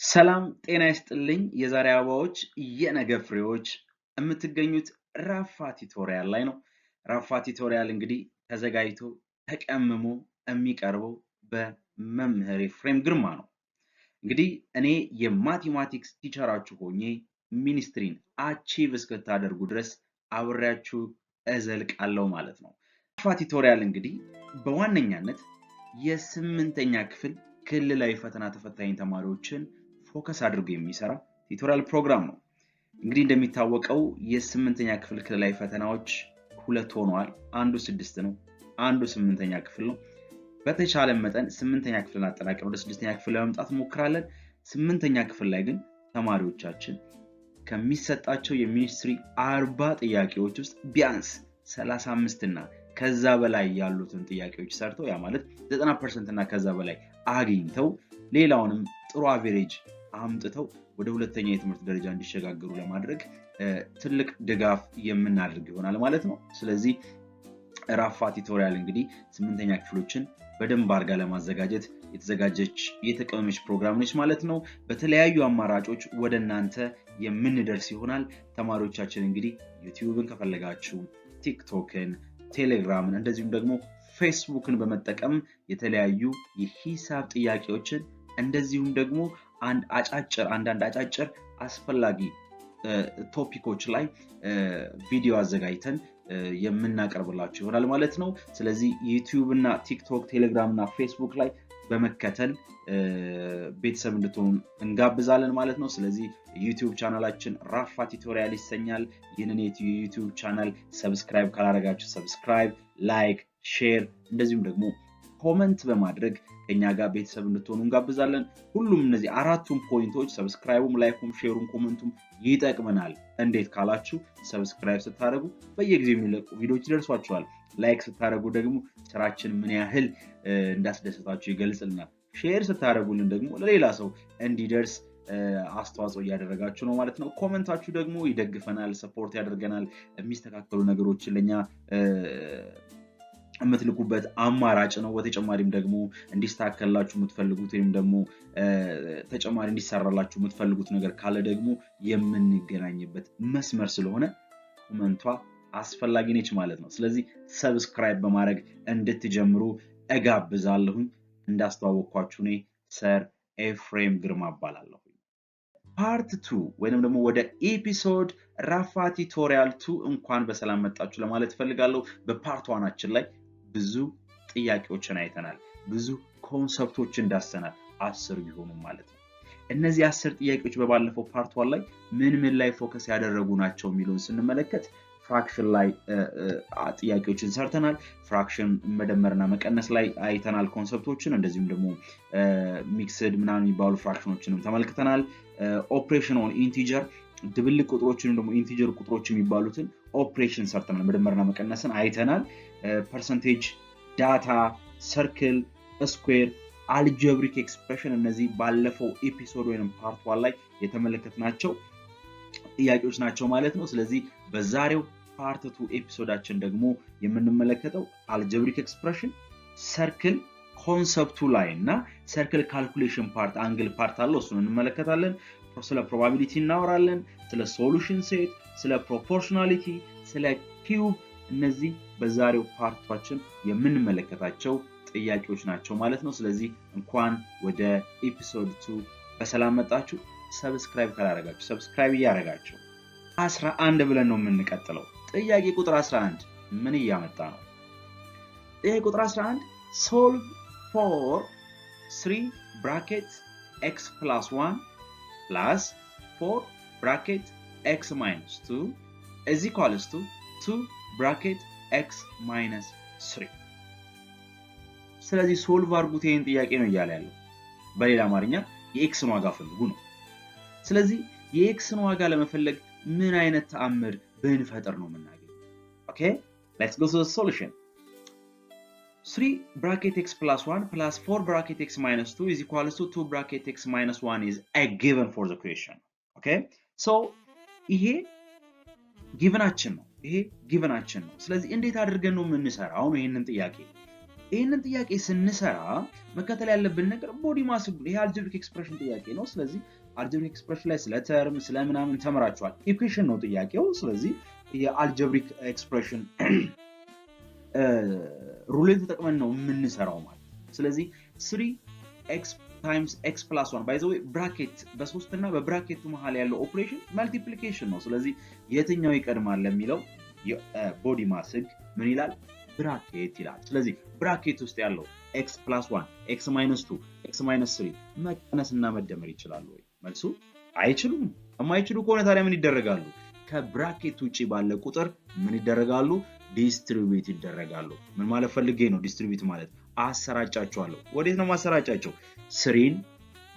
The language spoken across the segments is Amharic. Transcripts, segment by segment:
ሰላም ጤና ይስጥልኝ የዛሬ አበባዎች የነገ ፍሬዎች የምትገኙት ራፋ ቲቶሪያል ላይ ነው። ራፋ ቲቶሪያል እንግዲህ ተዘጋጅቶ ተቀምሞ የሚቀርበው በመምህር ኤፍሬም ግርማ ነው። እንግዲህ እኔ የማቴማቲክስ ቲቸራችሁ ሆኜ ሚኒስትሪን አቺቭ እስክታደርጉ ድረስ አብሬያችሁ እዘልቃለሁ ማለት ነው። ራፋ ቲቶሪያል እንግዲህ በዋነኛነት የስምንተኛ ክፍል ክልላዊ ፈተና ተፈታኝ ተማሪዎችን ፎከስ አድርጎ የሚሰራ ቲቶሪያል ፕሮግራም ነው። እንግዲህ እንደሚታወቀው የስምንተኛ ክፍል ክልላዊ ፈተናዎች ሁለት ሆነዋል። አንዱ 6 ነው፣ አንዱ 8ኛ ክፍል ነው። በተቻለ መጠን 8ኛ ክፍልን አጠናቀን ወደ 6ኛ ክፍል ለመምጣት እንሞክራለን። 8ኛ ክፍል ላይ ግን ተማሪዎቻችን ከሚሰጣቸው የሚኒስትሪ 40 ጥያቄዎች ውስጥ ቢያንስ 35 እና ከዛ በላይ ያሉትን ጥያቄዎች ሰርተው ያ ማለት 90% እና ከዛ በላይ አግኝተው ሌላውንም ጥሩ አቨሬጅ አምጥተው ወደ ሁለተኛ የትምህርት ደረጃ እንዲሸጋገሩ ለማድረግ ትልቅ ድጋፍ የምናደርግ ይሆናል ማለት ነው። ስለዚህ ራፋ ቲቶሪያል እንግዲህ 8ኛ ክፍሎችን በደንብ አድርጋ ለማዘጋጀት የተዘጋጀች የተቀመመች ፕሮግራም ነች ማለት ነው። በተለያዩ አማራጮች ወደ እናንተ የምንደርስ ይሆናል። ተማሪዎቻችን እንግዲህ ዩቲዩብን ከፈለጋችሁ ቲክቶክን፣ ቴሌግራምን እንደዚሁም ደግሞ ፌስቡክን በመጠቀም የተለያዩ የሂሳብ ጥያቄዎችን እንደዚሁም ደግሞ አንዳንድ አጫጭር አስፈላጊ ቶፒኮች ላይ ቪዲዮ አዘጋጅተን የምናቀርብላችሁ ይሆናል ማለት ነው። ስለዚህ ዩቲዩብ እና ቲክቶክ፣ ቴሌግራም እና ፌስቡክ ላይ በመከተል ቤተሰብ እንድትሆኑ እንጋብዛለን ማለት ነው። ስለዚህ ዩቲዩብ ቻናላችን ራፋ ቲቶሪያል ይሰኛል። ይህንን የዩቲዩብ ቻናል ሰብስክራይብ ካላደረጋችሁ ሰብስክራይብ፣ ላይክ፣ ሼር እንደዚሁም ደግሞ ኮመንት በማድረግ ከኛ ጋር ቤተሰብ እንድትሆኑ እንጋብዛለን። ሁሉም እነዚህ አራቱም ፖይንቶች ሰብስክራይቡም፣ ላይኩም፣ ሼሩም ኮመንቱም ይጠቅመናል። እንዴት ካላችሁ ሰብስክራይብ ስታደርጉ በየጊዜው የሚለቁ ቪዲዮዎች ይደርሷችኋል። ላይክ ስታደርጉ ደግሞ ስራችን ምን ያህል እንዳስደሰታችሁ ይገልጽልናል። ሼር ስታደርጉልን ደግሞ ለሌላ ሰው እንዲደርስ አስተዋጽኦ እያደረጋችሁ ነው ማለት ነው። ኮመንታችሁ ደግሞ ይደግፈናል፣ ሰፖርት ያደርገናል። የሚስተካከሉ ነገሮችን ለኛ የምትልኩበት አማራጭ ነው። በተጨማሪም ደግሞ እንዲስተካከልላችሁ የምትፈልጉት ወይም ደግሞ ተጨማሪ እንዲሰራላችሁ የምትፈልጉት ነገር ካለ ደግሞ የምንገናኝበት መስመር ስለሆነ ኮመንቷ አስፈላጊ ነች ማለት ነው። ስለዚህ ሰብስክራይብ በማድረግ እንድትጀምሩ እጋብዛለሁኝ። እንዳስተዋወቅኳችሁ እኔ ሰር ኤፍሬም ግርማ እባላለሁ። ፓርት 2 ወይንም ደግሞ ወደ ኤፒሶድ ራፋ ቲቶሪያል 2 እንኳን በሰላም መጣችሁ ለማለት ፈልጋለሁ። በፓርት 1 ላይ ብዙ ጥያቄዎችን አይተናል፣ ብዙ ኮንሰፕቶችን ዳሰናል፣ 10 ቢሆኑ ማለት ነው። እነዚህ 10 ጥያቄዎች በባለፈው ፓርት 1 ላይ ምን ላይ ፎከስ ያደረጉ ናቸው የሚሉን ስንመለከት ፍራክሽን ላይ ጥያቄዎችን ሰርተናል። ፍራክሽን መደመርና መቀነስ ላይ አይተናል ኮንሰፕቶችን። እንደዚሁም ደግሞ ሚክስድ ምናምን የሚባሉ ፍራክሽኖችንም ተመልክተናል። ኦፕሬሽን ኦን ኢንቲጀር ድብልቅ ቁጥሮችን ደግሞ ኢንቲጀር ቁጥሮች የሚባሉትን ኦፕሬሽን ሰርተናል። መደመርና መቀነስን አይተናል። ፐርሰንቴጅ፣ ዳታ፣ ሰርክል፣ ስኩዌር፣ አልጀብሪክ ኤክስፕሬሽን እነዚህ ባለፈው ኤፒሶድ ወይም ፓርት 1 ላይ የተመለከትናቸው ጥያቄዎች ናቸው ማለት ነው። ስለዚህ በዛሬው ፓርት 2 ኤፒሶዳችን ደግሞ የምንመለከተው አልጀብሪክ ኤክስፕሬሽን፣ ሰርክል ኮንሰፕቱ ላይ እና ሰርክል ካልኩሌሽን ፓርት አንግል ፓርት አለው፣ እሱን እንመለከታለን። ስለ ፕሮባቢሊቲ እናወራለን፣ ስለ ሶሉሽን ሴት፣ ስለ ፕሮፖርሽናሊቲ፣ ስለ ኪዩብ እነዚህ በዛሬው ፓርታችን የምንመለከታቸው ጥያቄዎች ናቸው ማለት ነው። ስለዚህ እንኳን ወደ ኤፒሶድ 2 በሰላም መጣችሁ። ሰብስክራይብ ካላደረጋችሁ ሰብስክራይብ እያደረጋችሁ 11 ብለን ነው የምንቀጥለው። ጥያቄ ቁጥር 11 ምን እያመጣ ነው? ጥያቄ ቁጥር 11 solve for 3 bracket x plus 1 plus 4 bracket x minus 2 is equals to 2 bracket x minus 3። ስለዚህ ሶልቭ አድርጉት ይሄን ጥያቄ ነው እያለ ያለው። በሌላ አማርኛ የኤክስን ዋጋ ፈልጉ ነው። ስለዚህ የኤክስን ዋጋ ለመፈለግ ምን አይነት ተአምር ብንፈጥር ነው የምናገኘው? ኦኬ ሌትስ ጎ ቱ ዘ ሶሉሽን። 3 bracket x plus 1 plus 4 bracket x minus 2 is equals to 2 bracket x minus 1 is a given for the question. Okay, so ይሄ ጊቨናችን ነው። ይሄ ጊቨናችን ነው። ስለዚህ እንዴት አድርገን ነው የምንሰራው ነው ይሄንን ጥያቄ ስንሰራ መከተል ያለብን ነገር ቦዲ ማስ ይሄ አልጀብሪክ ኤክስፕሬሽን ጥያቄ ነው። ስለዚህ አልጀብሪክ ኤክስፕሬሽን ላይ ስለ ተርም ስለ ምናምን ተመራችኋል። ኢኩዌሽን ነው ጥያቄው። ስለዚህ የአልጀብሪክ ኤክስፕሬሽን ሩልን ተጠቅመን ነው የምንሰራው ማለት። ስለዚህ 3x times x plus 1 by the way ብራኬት በ3 እና በብራኬቱ መሃል ያለው ኦፕሬሽን ማልቲፕሊኬሽን ነው። ስለዚህ የትኛው ይቀድማል ለሚለው የቦዲ ማስ ህግ ምን ይላል? ብራኬት ይላል። ስለዚህ ብራኬት ውስጥ ያለው x plus 1 x minus 2 x minus 3 መቀነስና መደመር ይችላሉ ወይ? መልሱ አይችሉም። የማይችሉ ከሆነ ታዲያ ምን ይደረጋሉ? ከብራኬት ውጪ ባለ ቁጥር ምን ይደረጋሉ? ዲስትሪቢዩት ይደረጋሉ። ምን ማለት ፈልጌ ነው? ዲስትሪቢዩት ማለት አሰራጫቸዋለሁ። ወዴት ነው ማሰራጫቸው? 3ን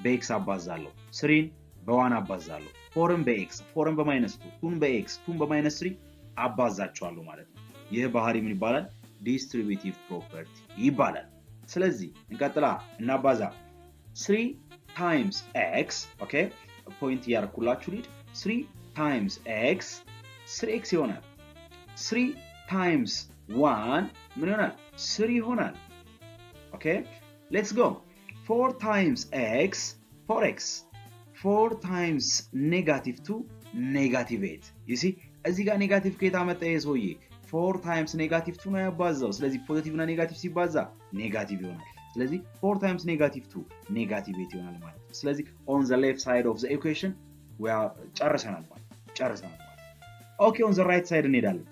በx አባዛለሁ፣ 3ን በ1 አባዛለሁ፣ 4ን በx፣ 4ን በማይነስ 2፣ 2ን በx፣ 2ን በማይነስ 3 አባዛቸዋለሁ ማለት ነው። ይህ ባህሪ ምን ይባላል? ዲስትሪቢዩቲቭ ፕሮፐርቲ ይባላል። ስለዚህ እንቀጥላ እናባዛ 3 times x ኦኬ ፖይንት ያርኩላችሁ ሊድ 3 times x 3x ይሆናል። 3 times 1 ምን ይሆናል? 3 ይሆናል። ኦኬ ሌትስ ጎ 4 times x 4x 4 times negative 2 negative 8 you see እዚህ ጋር ኔጋቲቭ ከየት አመጣ ይሄ ሰውዬ? 4 times negative 2 ነው ያባዛው። ስለዚህ ፖዚቲቭ እና ኔጋቲቭ ሲባዛ ኔጋቲቭ ይሆናል። ስለዚህ 4 times negative 2 negative 8 ይሆናል ማለት ነው። ስለዚህ on the left side of the equation we are ጨርሰናል ማለት ኦኬ on the right side እንሄዳለን።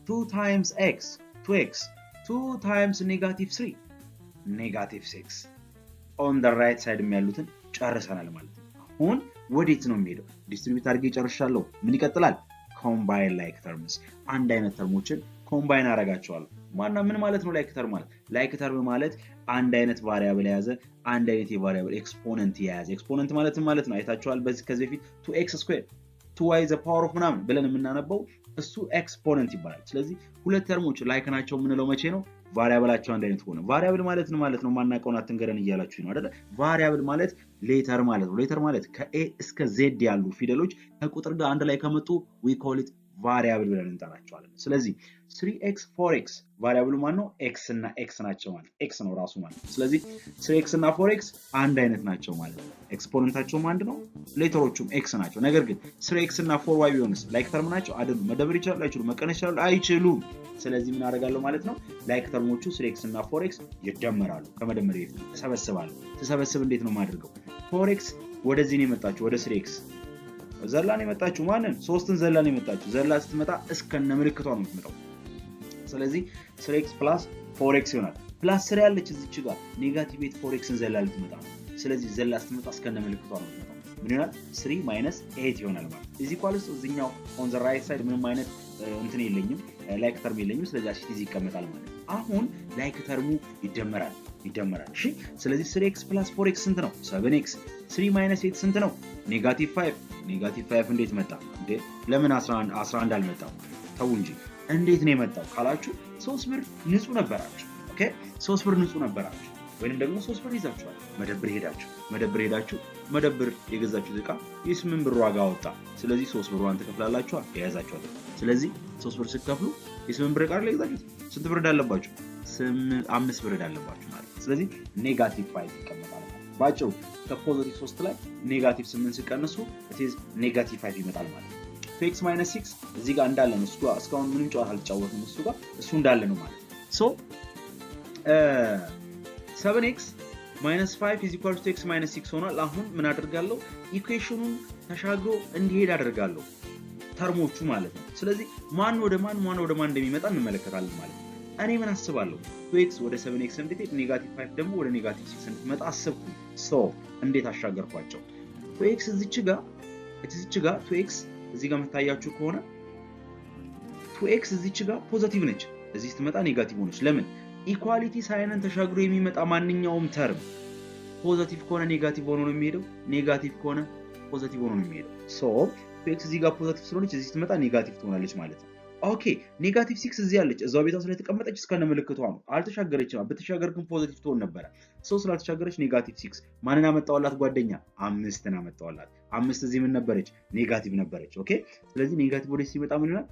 2 times x 2x 2 times negative 3 negative 6 on the right side ያሉትን ጨርሰናል ማለት ነው። አሁን ወዴት ነው የሚሄደው? ዲስትሪቢዩት አድርጌ ጨርሻለሁ። ምን ይቀጥላል? ኮምባይን ላይክ ተርምስ አንድ አይነት ተርሞችን ኮምባይን አደርጋቸዋለሁ። ምን ማለት ነው ላይክ ተርም ማለት? ላይክ ተርም ማለት አንድ አይነት ቫሪያብል የያዘ አንድ አይነት የቫሪያብል ኤክስፖነንት የያዘ። ኤክስፖነንት ማለት ነው አይታችኋል ከዚህ በፊት 2x ስኩዌር 2y ዘ ፓወር ኦፍ ምናምን ብለን የምናነበው እሱ ኤክስፖነንት ይባላል። ስለዚህ ሁለት ተርሞች ላይክ ናቸው የምንለው መቼ ነው? ቫሪያብላቸው አንድ አይነት ሆነ። ቫሪያብል ማለት ነው ማናውቀውን አትንገረን እያላችሁ ነው አይደል? ቫሪያብል ማለት ሌተር ማለት ነው። ሌተር ማለት ከኤ እስከ ዜድ ያሉ ፊደሎች ከቁጥር ጋር አንድ ላይ ከመጡ we call it ቫሪያብል ብለን እንጠራቸዋለን። ስለዚህ 3x 4x ቫሪያብሉ ማን ነው? x እና x ናቸው ማለት x ነው ራሱ ማለት። ስለዚህ 3x እና 4x አንድ አይነት ናቸው ማለት ነው። ኤክስፖነንታቸውም አንድ ነው፣ ሌተሮቹም x ናቸው። ነገር ግን 3x እና 4y ቢሆንስ ላይክ ተርም ናቸው አይደሉም? መደመር ይችላሉ አይችሉም? መቀነስ ይችላሉ አይችሉም? ስለዚህ ምን አደርጋለሁ ማለት ነው? ላይክ ተርሞቹ 3x እና 4x ይደመራሉ። ከመደመር በፊት ተሰበስባሉ። ተሰበስብ እንዴት ነው የማደርገው? 4x ወደዚህ ነው የመጣችው ወደ 3x ዘላን የመጣችው ማንን? 3ን ዘላን የመጣችው ዘላ ስትመጣ እስከነ ምልክቷ ነው የምትመጣው። ስለዚህ 3x plus 4x ይሆናል። ፕላስ 3 ያለች እዚች ጋር ኔጋቲቭ 8 4xን ዘላ ልትመጣ ነው። ስለዚህ ዘላ ስትመጣ እስከነ ምልክቷ ነው የምትመጣው። ምን ይሆናል? 3 minus 8 ይሆናል ማለት ነው። እዚህ ኳልስ እዚህኛው on the right side ምንም አይነት እንትን የለኝም ላይክ ተርም የለኝም። ስለዚህ እዚህ ይቀመጣል ማለት ነው። አሁን ላይክ ተርሙ ይደመራል። እሺ ስለዚህ 3x plus 4x ስንት ነው? 7x 3 minus 8 ስንት ነው? ኔጋቲቭ 5 ኔጋቲቭ 5 እንዴት መጣ እንዴ? ለምን 11 አልመጣም? ተው እንጂ እንዴት ነው የመጣው ካላችሁ 3 ብር ንጹህ ነበራችሁ። ኦኬ 3 ብር ንጹህ ነበራችሁ ወይንም ደግሞ 3 ብር ይዛችኋል። መደብር ሄዳችሁ መደብር የገዛችሁት ዕቃ የ8 ብር ዋጋ አወጣ። ስለዚህ 3 ብሯን ትከፍላላችሁ የያዛችኋት። ስለዚህ 3 ብር ስትከፍሉ የ8 ብር ዕቃ ላይ የገዛችሁት ስንት ብር እንዳለባችሁ? 5 ብር እንዳለባችሁ ማለት ነው። ስለዚህ ኔጋቲቭ 5 ይቀመጣል። ባጭሩ ከፖዚቲቭ 3 ላይ ኔጋቲቭ 8 ሲቀንሱ እዚህ ኔጋቲቭ 5 ይመጣል ማለት ነው። 2x minus 6 እዚህ ጋር እንዳለ ነው። እሱ ጋር እስካሁን ምንም ጨዋታ አልጫወትንም። እሱ እንዳለ ነው ማለት ሶ 7x minus 5 is equal to x minus 6 ሆኗል። አሁን ምን አደርጋለሁ? ኢኩዌሽኑን ተሻግሮ እንዲሄድ አደርጋለሁ ተርሞቹ ማለት ነው። ስለዚህ ማን ወደ ማን እንደሚመጣ እንመለከታለን ማለት ነው። እኔ ምን አስባለሁ? 2x ወደ 7x እንድትሄድ ኔጋቲቭ 5 ደግሞ ወደ ኔጋቲቭ 6 እንድትመጣ አሰብኩ። ሶ እንዴት አሻገርኳቸው? 2x እዚች ጋር 2x እዚህ ጋር መታያችሁ ከሆነ 2x እዚች ጋር ፖዚቲቭ ነች፣ እዚህ ስትመጣ ኔጋቲቭ ሆነች። ለምን? ኢኳሊቲ ሳይንን ተሻግሮ የሚመጣ ማንኛውም ተርም ፖዚቲቭ ከሆነ ኔጋቲቭ ሆኖ ነው የሚሄደው፣ ኔጋቲቭ ከሆነ ፖዚቲቭ ሆኖ ነው የሚሄደው። ሶ 2x እዚህ ጋር ፖዚቲቭ ስለሆነች እዚህ ስትመጣ ኔጋቲቭ ትሆናለች ማለት ነው። ኦኬ ኔጋቲቭ 6 እዚህ አለች እዛው ቤቷ ስለተቀመጠች እስከነ ምልክቷ ነው አልተሻገረችም ብትሻገር ግን ፖዚቲቭ ትሆን ነበር ሶ ስላልተሻገረች ኔጋቲቭ 6 ማንን አመጣውላት ጓደኛ 5ን አመጣውላት 5 እዚህ ምን ነበረች ኔጋቲቭ ነበረች ኦኬ ስለዚህ ኔጋቲቭ ወደ ሲመጣ ምን ይሆናል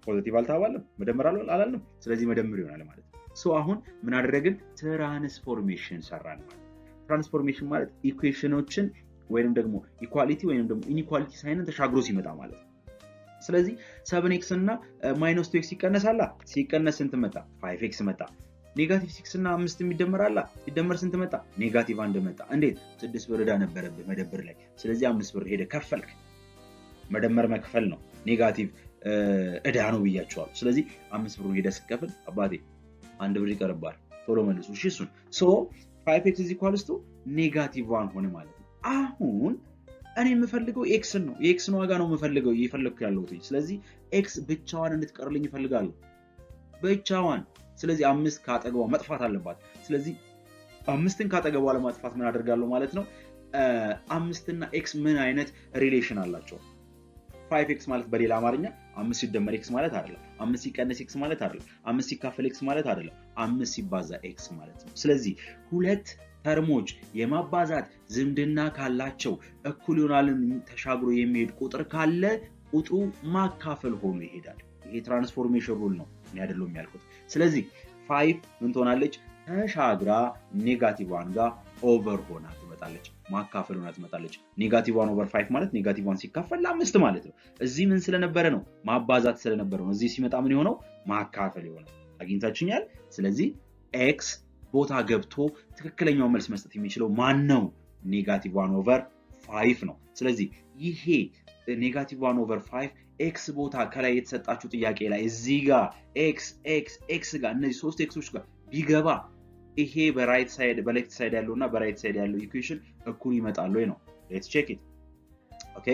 ፖዚቲቭ አልተባለም መደመር አላልንም ስለዚህ መደመር ይሆናል ማለት ሶ አሁን ምን አደረግን ትራንስፎርሜሽን ሰራን ማለት ትራንስፎርሜሽን ማለት ኢኩዌሽኖችን ወይንም ደግሞ ኢኳሊቲ ወይንም ደግሞ ኢንኢኳሊቲ ሳይንን ተሻግሮ ሲመጣ ማለት ስለዚህ 7x እና -2x ይቀነሳላ ሲቀነስ ስንት መጣ 5x መጣ ኔጋቲቭ 6 እና 5 የሚደመራላ ሲደመር ስንት መጣ ኔጋቲቭ 1 መጣ እንዴት 6 ብር ዕዳ ነበረብህ መደብር ላይ ስለዚህ 5 ብር ሄደ ከፈልክ መደመር መክፈል ነው ኔጋቲቭ ዕዳ ነው ብያቸዋል ስለዚህ 5 ብር ሄደ ስከፍል አባቴ 1 ብር ይቀርባል ቶሎ መልሱ እሺ እሱን ሶ 5x = ኔጋቲቭ 1 ሆነ ማለት ነው አሁን እኔ የምፈልገው x ነው የx ነው ዋጋ ነው የምፈልገው እየፈለኩ ያለሁት ስለዚህ x ብቻዋን እንድትቀርልኝ ይፈልጋሉ ብቻዋን ስለዚህ 5 ካጠገቧ መጥፋት አለባት ስለዚህ 5ን ካጠገቧ ለማጥፋት ምን አደርጋለሁ ማለት ነው 5 እና x ምን አይነት ሪሌሽን አላቸው 5x ማለት በሌላ አማርኛ 5 ሲደመር x ማለት አይደለም 5 ሲቀነስ x ማለት አይደለም 5 ሲካፈል x ማለት አይደለም 5 ሲባዛ x ማለት ነው ስለዚህ ሁለት ተርሞች የማባዛት ዝምድና ካላቸው እኩል ይሆናልን ተሻግሮ የሚሄድ ቁጥር ካለ ቁጥሩ ማካፈል ሆኖ ይሄዳል ይሄ ትራንስፎርሜሽን ሩል ነው እኔ አይደለም ያልኩት ስለዚህ 5 ምን ትሆናለች ተሻግራ ኔጋቲቭ 1 ጋር ኦቨር ሆና ትመጣለች ማካፈል ሆና ትመጣለች ኔጋቲቭ 1 ኦቨር 5 ማለት ኔጋቲቭ 1 ሲካፈል ለ5 ማለት ነው እዚህ ምን ስለነበረ ነው ማባዛት ስለነበረ ነው እዚህ ሲመጣ ምን ይሆነው ማካፈል ይሆናል አግኝታችኛል ስለዚህ x ቦታ ገብቶ ትክክለኛው መልስ መስጠት የሚችለው ማን ነው ኔጋቲቭ 1 ኦቨር 5 ነው ስለዚህ ይሄ ኔጋቲቭ 1 ኦቨር 5 x ቦታ ከላይ የተሰጣችሁ ጥያቄ ላይ እዚህ ጋር x ጋር እነዚህ ሶስት xዎች ጋር ቢገባ ይሄ በራይት ሳይድ በሌፍት ሳይድ ያለውና በራይት ሳይድ ያለው ኢኩዌሽን እኩል ይመጣል ወይ ነው ሌትስ ቼክ ኢት ኦኬ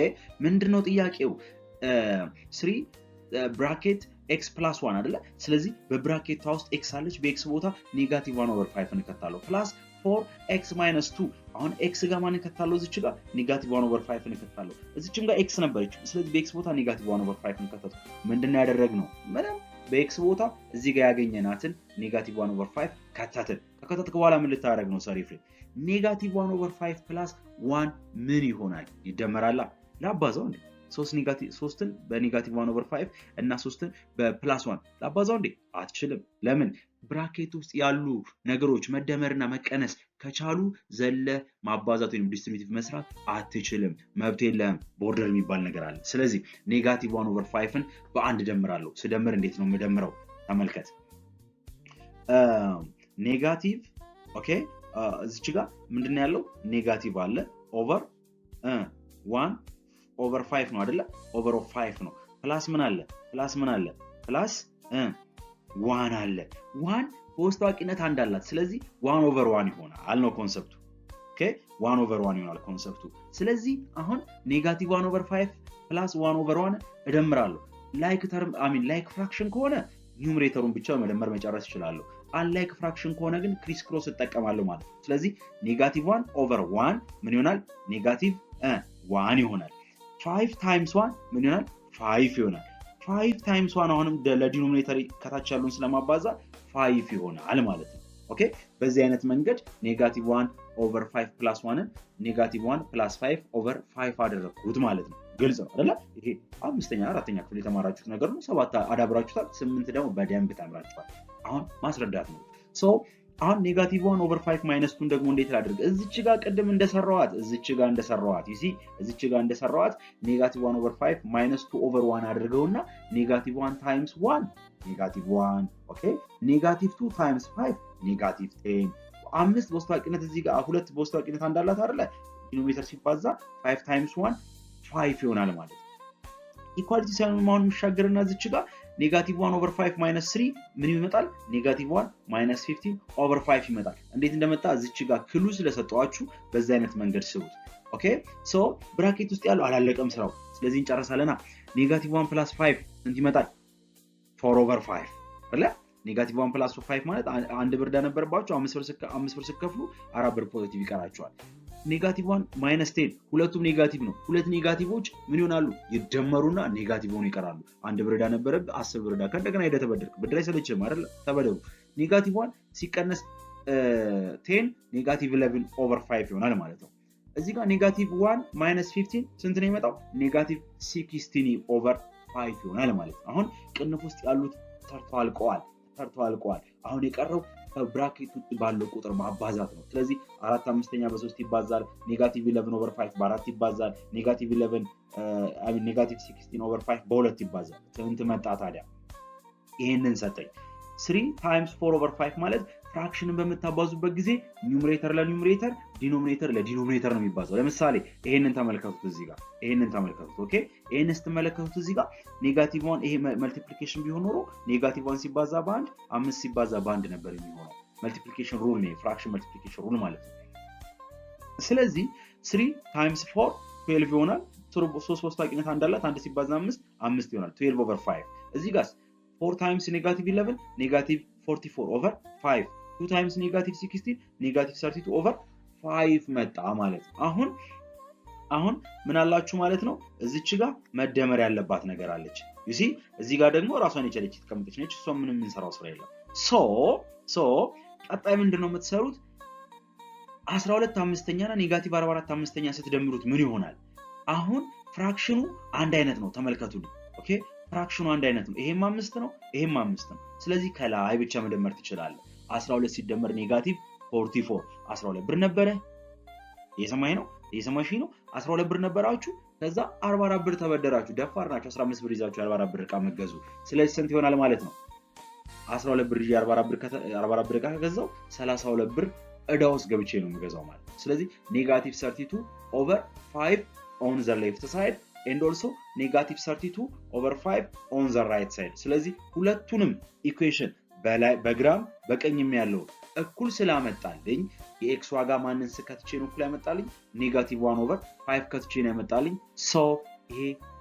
ምንድነው ጥያቄው 3 ብራኬት x + 1 አይደለ ስለዚህ በብራኬቷ ውስጥ x አለች በx ቦታ ኔጋቲቭ 1 ኦቨር 5 እንከታለው ፕላስ 4x - 2 አሁን x ጋር ማን እንከታለው እዚች ጋር ኔጋቲቭ 1 ኦቨር 5 እንከታለው እዚችም ጋር x ነበረች ስለዚህ በx ቦታ ኔጋቲቭ 1 ኦቨር 5 እንከታለው ምንድነው ያደረግነው ምንም በx ቦታ እዚህ ጋር ያገኘናትን ኔጋቲቭ 1 ኦቨር 5 ከከተትክ በኋላ ምን ልታደርግ ነው ሰሪ ፍሬ ኔጋቲቭ 1 ኦቨር 5 ፕላስ 1 ምን ይሆናል ይደመራላ ላባዛው እንዴ 3ን በኔጋቲቭ 1 ኦቨር 5 እና 3ን በፕላስ 1 ላባዛው እንዴ አትችልም ለምን ብራኬት ውስጥ ያሉ ነገሮች መደመርና መቀነስ ከቻሉ ዘለ ማባዛት ወይም ዲስትሪቢዩቲቭ መስራት አትችልም መብት የለም ቦርደር የሚባል ነገር አለ ስለዚህ ኔጋቲቭ 1 ኦቨር 5ን በአንድ ደምራለሁ ስደምር እንዴት ነው የምደምረው ተመልከት ኔጋቲቭ ኦኬ እዚች ጋር ምንድነው ያለው ኔጋቲቭ አለ ኦቨር 1 ኦቨር 5 ነው አይደለ ኦቨር ኦፍ 5 ነው ፕላስ ምን አለ ፕላስ 1 አለ 1 በውስጥ ታዋቂነት አንድ አላት ስለዚህ 1 ኦቨር 1 ይሆናል ነው ኮንሰፕቱ ኦኬ 1 ኦቨር 1 ይሆናል ኮንሰፕቱ ስለዚህ አሁን ኔጋቲቭ 1 ኦቨር 5 ፕላስ 1 ኦቨር 1 እደምራለሁ ላይክ ተርም ላይክ ፍራክሽን ከሆነ ኒውመሬተሩን ብቻ መደመር መጨረስ ይችላል አንላይክ ፍራክሽን ከሆነ ግን ክሪስ ክሮስ እጠቀማለሁ ማለት ስለዚህ ኔጋቲቭ 1 ኦቨር 1 ምን ይሆናል ኔጋቲቭ 1 ይሆናል 5 times 1 ምን ይሆናል 5 ይሆናል 5 times 1 አሁንም ለዲኖሚኔተር ከታች ያሉን ስለማባዛ 5 ይሆናል ማለት ነው ኦኬ በዚህ አይነት መንገድ ኔጋቲቭ 1 ኦቨር 5 ፕላስ 1ን ኔጋቲቭ 1 ፕላስ 5 ኦቨር 5 አደረኩት ማለት ነው ግልጽ ነው አይደል ይሄ አምስተኛ አራተኛ ክፍል የተማራችሁት ነገር ነው 7 አዳብራችሁታል 8 ደግሞ በደንብ ተምራችኋል አሁን ማስረዳት ነው ሶ አሁን ኔጋቲቭ 1 ኦቨር 5 ማይነስ 2 ደግሞ እንዴት ላድርግ እዚች ጋር ቅድም እንደሰራዋት እዚች ጋር እንደሰራዋት ኔጋቲቭ 1 ኦቨር 5 ማይነስ 2 ኦቨር 1 አድርገውና ኔጋቲቭ 1 ታይምስ 1 ኔጋቲቭ 1 ኦኬ ኔጋቲቭ 2 ታይምስ 5 ኔጋቲቭ 10 አምስት በውስጣቂነት እዚህ ጋር ሁለት በውስጣቂነት አንዳላት አይደለ ዲኖሚኔተር ሲባዛ 5 ታይምስ 1 5 ይሆናል ማለት ነው ኢኳሊቲ ሳይን ማውን ምሻገርና እዚች ጋር ኔጋቲቭ 1 ኦቨር 5 ማይነስ 3 ምን ይመጣል ኔጋቲቭ 1 ማይነስ 15 ኦቨር 5 ይመጣል እንዴት እንደመጣ እዚች ጋር ክሉ ስለሰጠዋችሁ በዛ አይነት መንገድ ስሩት ኦኬ ሶ ብራኬት ውስጥ ያለው አላለቀም ስራው ስለዚህ እንጨርሳለና ኔጋቲቭ 1 + 5 እንት ይመጣል 4 ኦቨር 5 አይደል ኔጋቲቭ 1 + 5 ማለት አንድ ብር ነበርባችሁ 5 ብር ስከፍሉ 4 ብር ፖዚቲቭ ይቀራችኋል -1 -10 ሁለቱም ኔጋቲቭ ነው። ሁለት ኔጋቲቮች ምን ይሆናሉ? ይደመሩና ኔጋቲቭ ሆነው ይቀራሉ። አንድ ብር ዕዳ ነበረብህ 10 ብር ዕዳ ከእንደገና ሄደህ ተበደርክ። ብድር አይሰለችህም አይደል? ተበደሩ። -1 ሲቀነስ 10 -11/5 ይሆናል ማለት ነው። እዚህ ጋር -1 -15 ስንት ነው የሚመጣው? -16/5 ይሆናል ማለት ነው። አሁን ቅንፍ ውስጥ ያሉት ተርተው አልቀዋል። አሁን የቀረው ብራኬት ውስጥ ባለው ቁጥር ማባዛት ነው። ስለዚህ 4/5 በ3 ይባዛል። -11/5 በ4 ይባዛል። -16/5 በ2 ይባዛል። ስንት መጣ ታዲያ? ይሄንን ሰጠኝ። 3 × 4/5 ማለት ፍራክሽንን በምታባዙበት ጊዜ ኒውመሬተር ለኒውመሬተር ዲኖሚኔተር ለዲኖሚኔተር ነው የሚባዛው። ለምሳሌ ይሄንን ተመልከቱት እዚህ ጋር ኦኬ። ይሄንን ስትመለከቱት እዚህ ጋር -1 ይሄ መልቲፕሊኬሽን ቢሆን ኖሮ -1 ሲባዛ በ1 5 ሲባዛ በ1 ነበር የሚሆነው። መልቲፕሊኬሽን ሩል ነው፣ ፍራክሽን መልቲፕሊኬሽን ሩል ማለት ነው። ስለዚህ 3 × 4 12 ይሆናል። 3 በውስጣቂነት እንዳላት 1 ሲባዛ 5 ይሆናል 12/5። እዚህ ጋር 4 times -11 -44/5 2 times -16 -32/5 መጣ ማለት ነው። አሁን ምን አላችሁ ማለት ነው? እዚች ጋር መደመር ያለባት ነገር አለች። ዩሲ እዚህ ጋር ደግሞ ራሷን የቻለች ተቀምጠች ነች። እሷ ምንም የምንሰራው ስራ የለም። ሶ ቀጣይ ምንድነው የምትሰሩት? 12/5 እና -44/5 ስትደምሩት ምን ይሆናል? አሁን ፍራክሽኑ አንድ አይነት ነው። ተመልከቱልኝ። ኦኬ ፍራክሽኑ አንድ አይነት ነው። ይሄም 5 ነው፣ ይሄም 5 ነው። ስለዚህ ከላይ ብቻ መደመር ትችላለህ። 12 ሲደመር -44 12 ብር ነበረ። እየሰማኸኝ ነው? 12 ብር ነበራችሁ። ከዛ 44 ብር ተበደራችሁ። ደፋር ናችሁ። 15 ብር ይዛችሁ 44 ብር ዕቃ መገዙ። ስለዚህ ስንት ይሆናል ማለት ነው? 12 ብር ይዤ 44 ብር ዕቃ ከገዛው 32 ብር ዕዳ ውስጥ ገብቼ ነው የምገዛው ማለት ነው። ስለዚህ -32/5 on the left side and also -32/5 on the right side። ስለዚህ ሁለቱንም ኢኩዌሽን በግራም በቀኝም ያለው እኩል ስላመጣልኝ የኤክስ ዋጋ ማንን ስከትቼ ነው እኩል ያመጣልኝ? -1/5 ከትቼ ነው ያመጣልኝ። ሶ ይሄ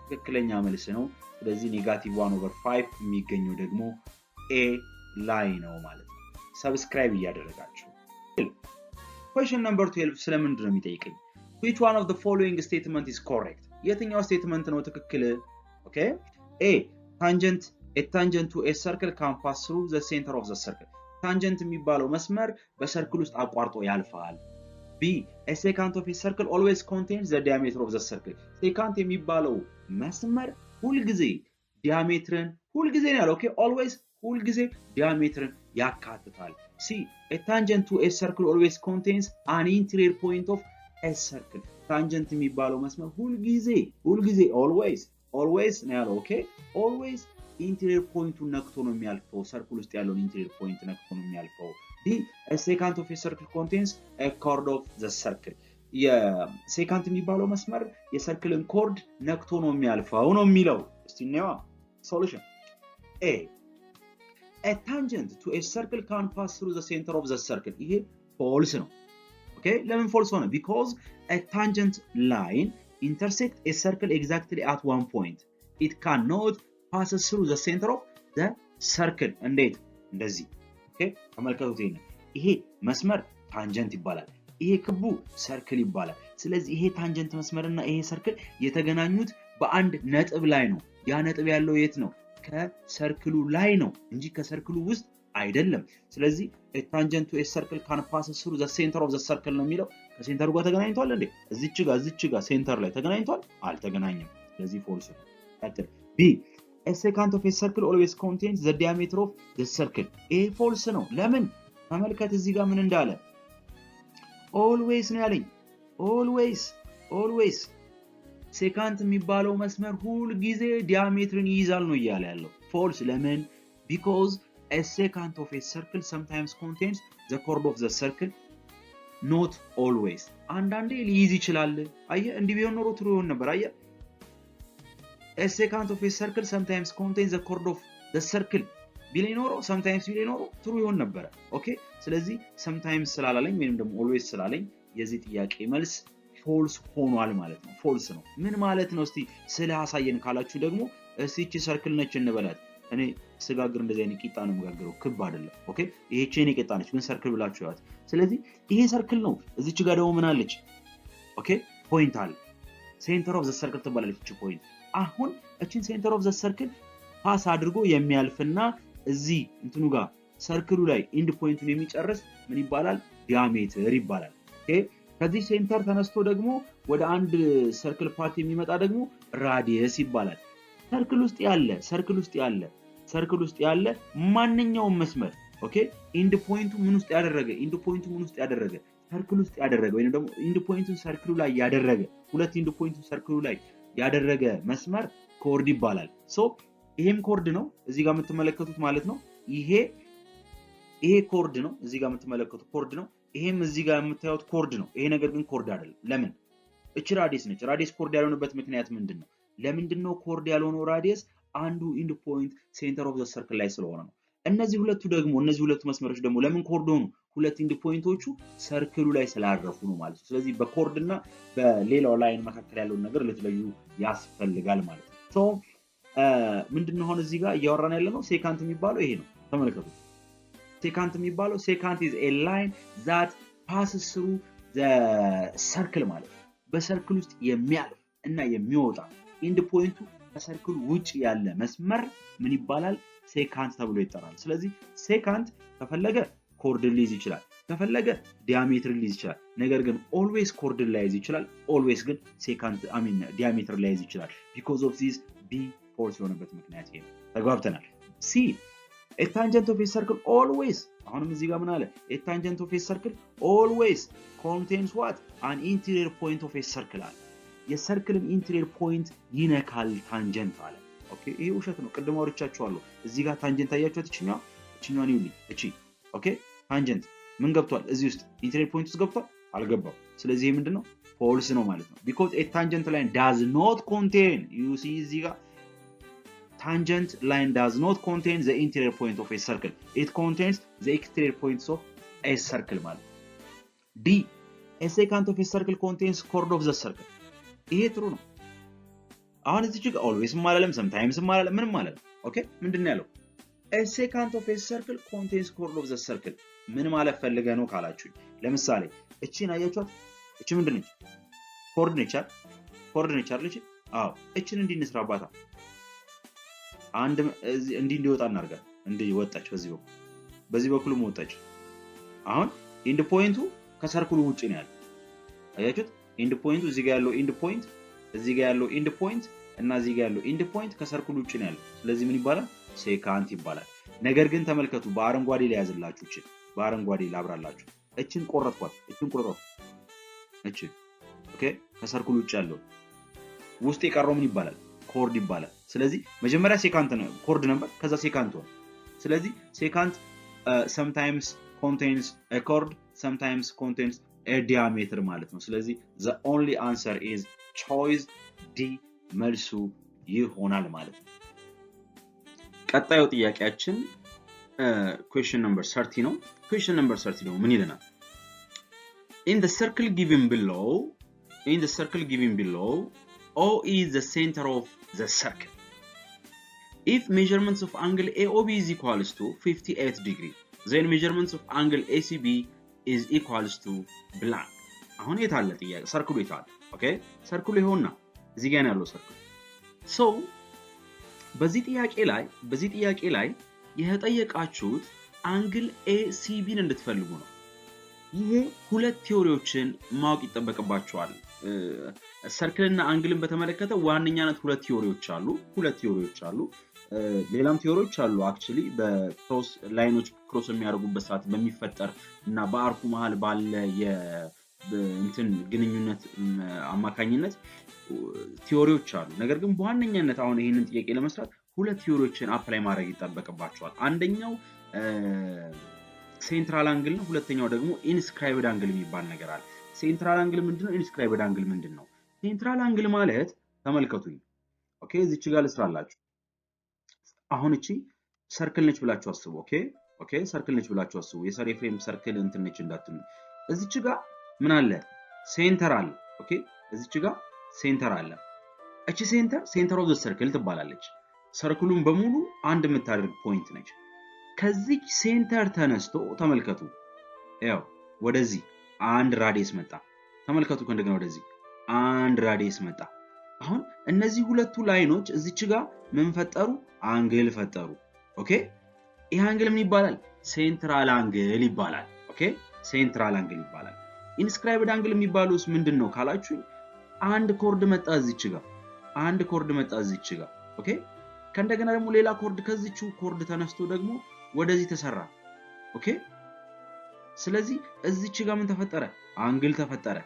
ትክክለኛ መልስ ነው። ስለዚህ -1/5 የሚገኘው ደግሞ ኤ ላይ ነው ማለት ነው። ሰብስክራይብ እያደረጋችሁ question number 12 ስለምንድን ነው የሚጠይቀኝ? which one of the following statement is correct? የትኛው ስቴትመንት ነው ትክክል? ኦኬ ኤ tangent to a circle can pass through the center of the circle። ታንጀንት የሚባለው መስመር በሰርክል ውስጥ አቋርጦ ያልፋል። ቢ a secant of a circle always contains the diameter of the circle። ሴካንት የሚባለው መስመር ሁልጊዜ ዲያሜትርን ሁልጊዜ ነው ያለው። ኦኬ always ሁልጊዜ ዲያሜትርን ያካትታል። ሲ a tangent to a circle always contains an interior point of a circle። ታንጀንት የሚባለው መስመር ሁልጊዜ always ነው ያለው። ኦኬ always ኢንቴሪየር ፖይንቱን ነክቶ ነው የሚያልፈው። ሰርክል ውስጥ ያለውን ኢንቴሪየር ፖይንት ነክቶ ነው የሚያልፈው። ዲ a secant of a circle contains a chord of the circle። የሴካንት የሚባለው መስመር የሰርክልን ኮርድ ነክቶ ነው የሚያልፈው ነው የሚለው። እስቲ እንየዋ ሶሉሽን። ኤ a tangent to a circle can pass through the center of the circle። ይሄ ፎልስ ነው። ኦኬ ለምን ፎልስ ሆነ? because a tangent line intersects a circle exactly at one point. It cannot passes through the center of the circle። እንዴት? እንደዚህ። ኦኬ ተመልከቱት። ይሄ መስመር ታንጀንት ይባላል። ይሄ ክቡ ሰርክል ይባላል። ስለዚህ ይሄ ታንጀንት መስመርና ይሄ ሰርክል የተገናኙት በአንድ ነጥብ ላይ ነው። ያ ነጥብ ያለው የት ነው? ከሰርክሉ ላይ ነው እንጂ ከሰርክሉ ውስጥ አይደለም። ስለዚህ a tangent to a circle can pass through the center of the circle ነው የሚለው። ከሴንተሩ ጋር ተገናኝቷል እንዴ? እዚች ጋር ሴንተር ላይ ተገናኝቷል? አልተገናኘም። ስለዚህ ፎልስ ነው። ቀጥል። ቢ a secant of a circle always contains the diameter of the circle። ይሄ ፎልስ ነው። ለምን? ተመልከት እዚህ ጋር ምን እንዳለ። always ነው ያለኝ። always ሴካንት የሚባለው መስመር ሁል ጊዜ ዲያሜትርን ይይዛል ነው እያለ ያለው። ፎልስ። ለምን? because a secant of a circle sometimes contains the chord of the circle not always። አንዳንዴ ሊይዝ ይችላል። አየህ እንዲህ ቢሆን ኖሮ ትሩ ይሆን ነበር። አየህ a secant of a circle sometimes contains the chord of the circle ቢለኝ ኖሮ sometimes ቢለኝ ኖሮ ትሩ ይሆን ነበር። ኦኬ ስለዚህ sometimes ስላላለኝ ወይንም ደግሞ always ስላለኝ የዚህ ጥያቄ መልስ ፎልስ ሆኗል ማለት ነው። ፎልስ ነው። ምን ማለት ነው? እስቲ ስለ አሳየን ካላችሁ ደግሞ እስቲ እቺ ሰርክል ነች እንበላት። እኔ ስጋግር እንደዚህ አይነት ቂጣ ነው የምጋግረው፣ ክብ አይደለም። ኦኬ ይሄቺ እኔ ቂጣ ነች፣ ግን ሰርክል ብላችሁ ያዋት። ስለዚህ ይሄ ሰርክል ነው። እዚች ጋር ደግሞ ምን አለች? ኦኬ ፖይንት አለ ሴንተር ኦፍ ዘ ሰርክል ትባላለች እቺ ፖይንት አሁን እቺን ሴንተር ኦፍ ዘ ሰርክል ፓስ አድርጎ የሚያልፍና እዚህ እንትኑ ጋር ሰርክሉ ላይ ኢንድ ፖይንቱን የሚጨርስ ምን ይባላል ዲያሜትር ይባላል ኦኬ ከዚህ ሴንተር ተነስቶ ደግሞ ወደ አንድ ሰርክል ፓርት የሚመጣ ደግሞ ራዲየስ ይባላል ሰርክል ውስጥ ያለ ማንኛውም መስመር ኦኬ ኢንድ ፖይንቱ ምን ውስጥ ያደረገ ሰርክል ውስጥ ያደረገ ወይንም ደግሞ ኢንድ ፖይንቱን ሰርክሉ ላይ ያደረገ ሁለት ኢንድ ፖይንቱን ሰርክሉ ላይ ያደረገ መስመር ኮርድ ይባላል ሶ ይሄም ኮርድ ነው እዚህ ጋር የምትመለከቱት ማለት ነው ይሄ ኮርድ ነው እዚህ ጋር የምትመለከቱት ኮርድ ነው ይሄም እዚህ ጋር የምታዩት ኮርድ ነው ይሄ ነገር ግን ኮርድ አይደለም ለምን እቺ ራዲየስ ነች ራዲየስ ኮርድ ያልሆነበት ምክንያት ምንድነው ለምንድነው ኮርድ ያልሆነው ራዲየስ አንዱ ኢንድ ፖይንት ሴንተር ኦፍ ዘ ሰርክል ላይ ስለሆነ ነው እነዚህ ሁለቱ መስመሮች ደግሞ ለምን ኮርድ ሆኑ ሁለት ኢንድ ፖይንቶቹ ሰርክሉ ላይ ስላረፉ ነው ማለት ነው ስለዚህ በኮርድ እና በሌላው ላይን መካከል ያለውን ነገር ልትለዩ ያስፈልጋል ማለት ነው ሶ ምንድነው አሁን እዚህ ጋር እያወራን ያለነው ሴካንት የሚባለው ይሄ ነው ተመልከቱ ሴካንት የሚባለው ሴካንት is a line that passes through the circle ማለት በሰርክል ውስጥ የሚያልፍ እና የሚወጣ ኢንድ ፖይንቱ ከሰርክሉ ውጪ ያለ መስመር ምን ይባላል ሴካንት ተብሎ ይጠራል ስለዚህ ሴካንት ከፈለገ ኮርድ ሊይዝ ይችላል ከፈለገ ዲያሜትር ሊይዝ ይችላል ነገር ግን ኦልዌስ ኮርድ ሊይዝ ይችላል ኦልዌስ ግን ሴካንት ዲያሜትር ሊይዝ ይችላል because of this b ፎርስ የሆነበት ምክንያት ይሄ ነው ተግባብተናል ሲ a tangent of a circle always አሁንም እዚህ ጋር ምን አለ a tangent of a circle always contains what an interior point of a circle አለ የሰርክልን ኢንቴሪየር ፖይንት ይነካል ታንጀንት አለ ኦኬ ይሄ ውሸት ነው ቅድም አውርቻችኋለሁ እዚህ ጋር ታንጀንት አያችሁት እቺኛዋን ይውልኝ እቺ ኦኬ ታንጀንት ምን ገብቷል እዚህ ውስጥ ኢንቴሪየር ፖይንት ውስጥ ገብቷል አልገባም ስለዚህ ይሄ ምንድነው ፎልስ ነው ማለት ነው because a tangent line does not contain you see እዚህ ጋር tangent line does not contain the interior point of a circle it contains the exterior points of a circle ማለት d a secant of a circle contains chord of the circle ይሄ ትሩ ነው አሁን እዚህ ጋር always ማለለም sometimes ማለለም ምንም ማለት ኦኬ ምንድነው ያለው a secant of a circle contains chord of the circle ምን ማለት ፈልገ ነው ካላችሁኝ ለምሳሌ እቺን አያችኋት እቺ ምንድነች ኮርድ ነች አይደል አዎ እቺን እንዲንስራባታ አንድ እንዲወጣ እናርጋለን እንዲወጣች በዚህ በኩል ወጣች አሁን ኢንድ ፖይንቱ ከሰርክሉ ውጪ ነው ያለው አያችሁት ኢንድ ፖይንቱ እዚህ ጋር ያለው ኢንድ ፖይንት እዚህ ጋር ያለው ኢንድ ፖይንት እና እዚህ ጋር ያለው ኢንድ ፖይንት ከሰርክሉ ውጪ ነው ያለው ስለዚህ ምን ይባላል ሴካንት ይባላል ነገር ግን ተመልከቱ በአረንጓዴ ላይ ያዝላችሁ እቺ በአረንጓዴ ላብራላችሁ እቺን ቆረጥኳት እቺ ኦኬ ከሰርክሉ ውጪ ያለው ውስጥ የቀረው ምን ይባላል ኮርድ ይባላል ስለዚህ መጀመሪያ ሴካንት ነው ኮርድ ነበር ከዛ ሴካንት ሆነ ስለዚህ ሴካንት sometimes contains a chord sometimes contains a diameter ማለት ነው ስለዚህ the only answer is choice D መልሱ ይሆናል ማለት ነው ቀጣዩ ጥያቄያችን question number 30 ነው question number 30 ነው ምን ይለናል in the circle given below O is the center of the circle if measurements of angle AOB is equals to 58 degree then measurements of angle ACB is equals to blank አሁን የታለ ጥያቄ ሰርክሉ የታለ ኦኬ ሰርክሉ ይሆንና እዚህ ጋር ያለው ሰርክል so በዚህ ጥያቄ ላይ የተጠየቃችሁት አንግል ACB እንድትፈልጉ ነው ይሄ ሁለት ቲዮሪዎችን ማወቅ ይጠበቅባቸዋል ሰርክልና አንግልን በተመለከተ ዋነኛነት ሁለት ቲዮሪዎች አሉ ሌላም ቲዮሪዎች አሉ actually በክሮስ ላይኖች ክሮስ የሚያደርጉበት ሰዓት በሚፈጠር እና በአርኩ መሃል ባለ እንትን ግንኙነት አማካኝነት ቲዮሪዎች አሉ ነገር ግን በዋነኛነት አሁን ይሄንን ጥያቄ ለመስራት ሁለት ቲዮሪዎችን አፕላይ ማድረግ ይጠበቅባቸዋል አንደኛው ሴንትራል አንግል ነው ሁለተኛው ደግሞ ኢንስክራይብድ አንግል የሚባል ነገር አለ ሴንትራል አንግል ምንድነው ኢንስክራይብድ አንግል ምንድነው ሴንትራል አንግል ማለት ተመልከቱኝ ኦኬ እዚች ጋር ልስራላችሁ አሁን እቺ ሰርክል ነች ብላችሁ አስቡ ኦኬ ሰርክል ነች ብላችሁ አስቡ የሰሪ ፍሬም ሰርክል እንትን ነች እንዳትሉ እዚች ጋር ምን አለ ሴንተር አለ ኦኬ እዚች ጋር ሴንተር አለ እቺ ሴንተር ኦፍ ዘ ሰርክል ትባላለች ሰርክሉን በሙሉ አንድ የምታደርግ ፖይንት ነች ከዚህ ሴንተር ተነስቶ ተመልከቱ ያው ወደዚህ አንድ ራዲየስ መጣ ተመልከቱ ከእንደገና ወደዚህ አንድ ራዲየስ መጣ። አሁን እነዚህ ሁለቱ ላይኖች እዚች ጋር ምን ፈጠሩ? አንግል ፈጠሩ። ኦኬ ይሄ አንግል ምን ይባላል? ሴንትራል አንግል ይባላል። ኦኬ ሴንትራል አንግል ይባላል። ኢንስክራይብድ አንግል የሚባለውስ ምንድነው ካላችሁ አንድ ኮርድ መጣ እዚች ጋር አንድ ኮርድ መጣ እዚች ጋር ኦኬ ከእንደገና ደግሞ ሌላ ኮርድ ከዚቹ ኮርድ ተነስቶ ደግሞ ወደዚህ ተሰራ። ኦኬ ስለዚህ እዚች ጋር ምን ተፈጠረ? አንግል ተፈጠረ።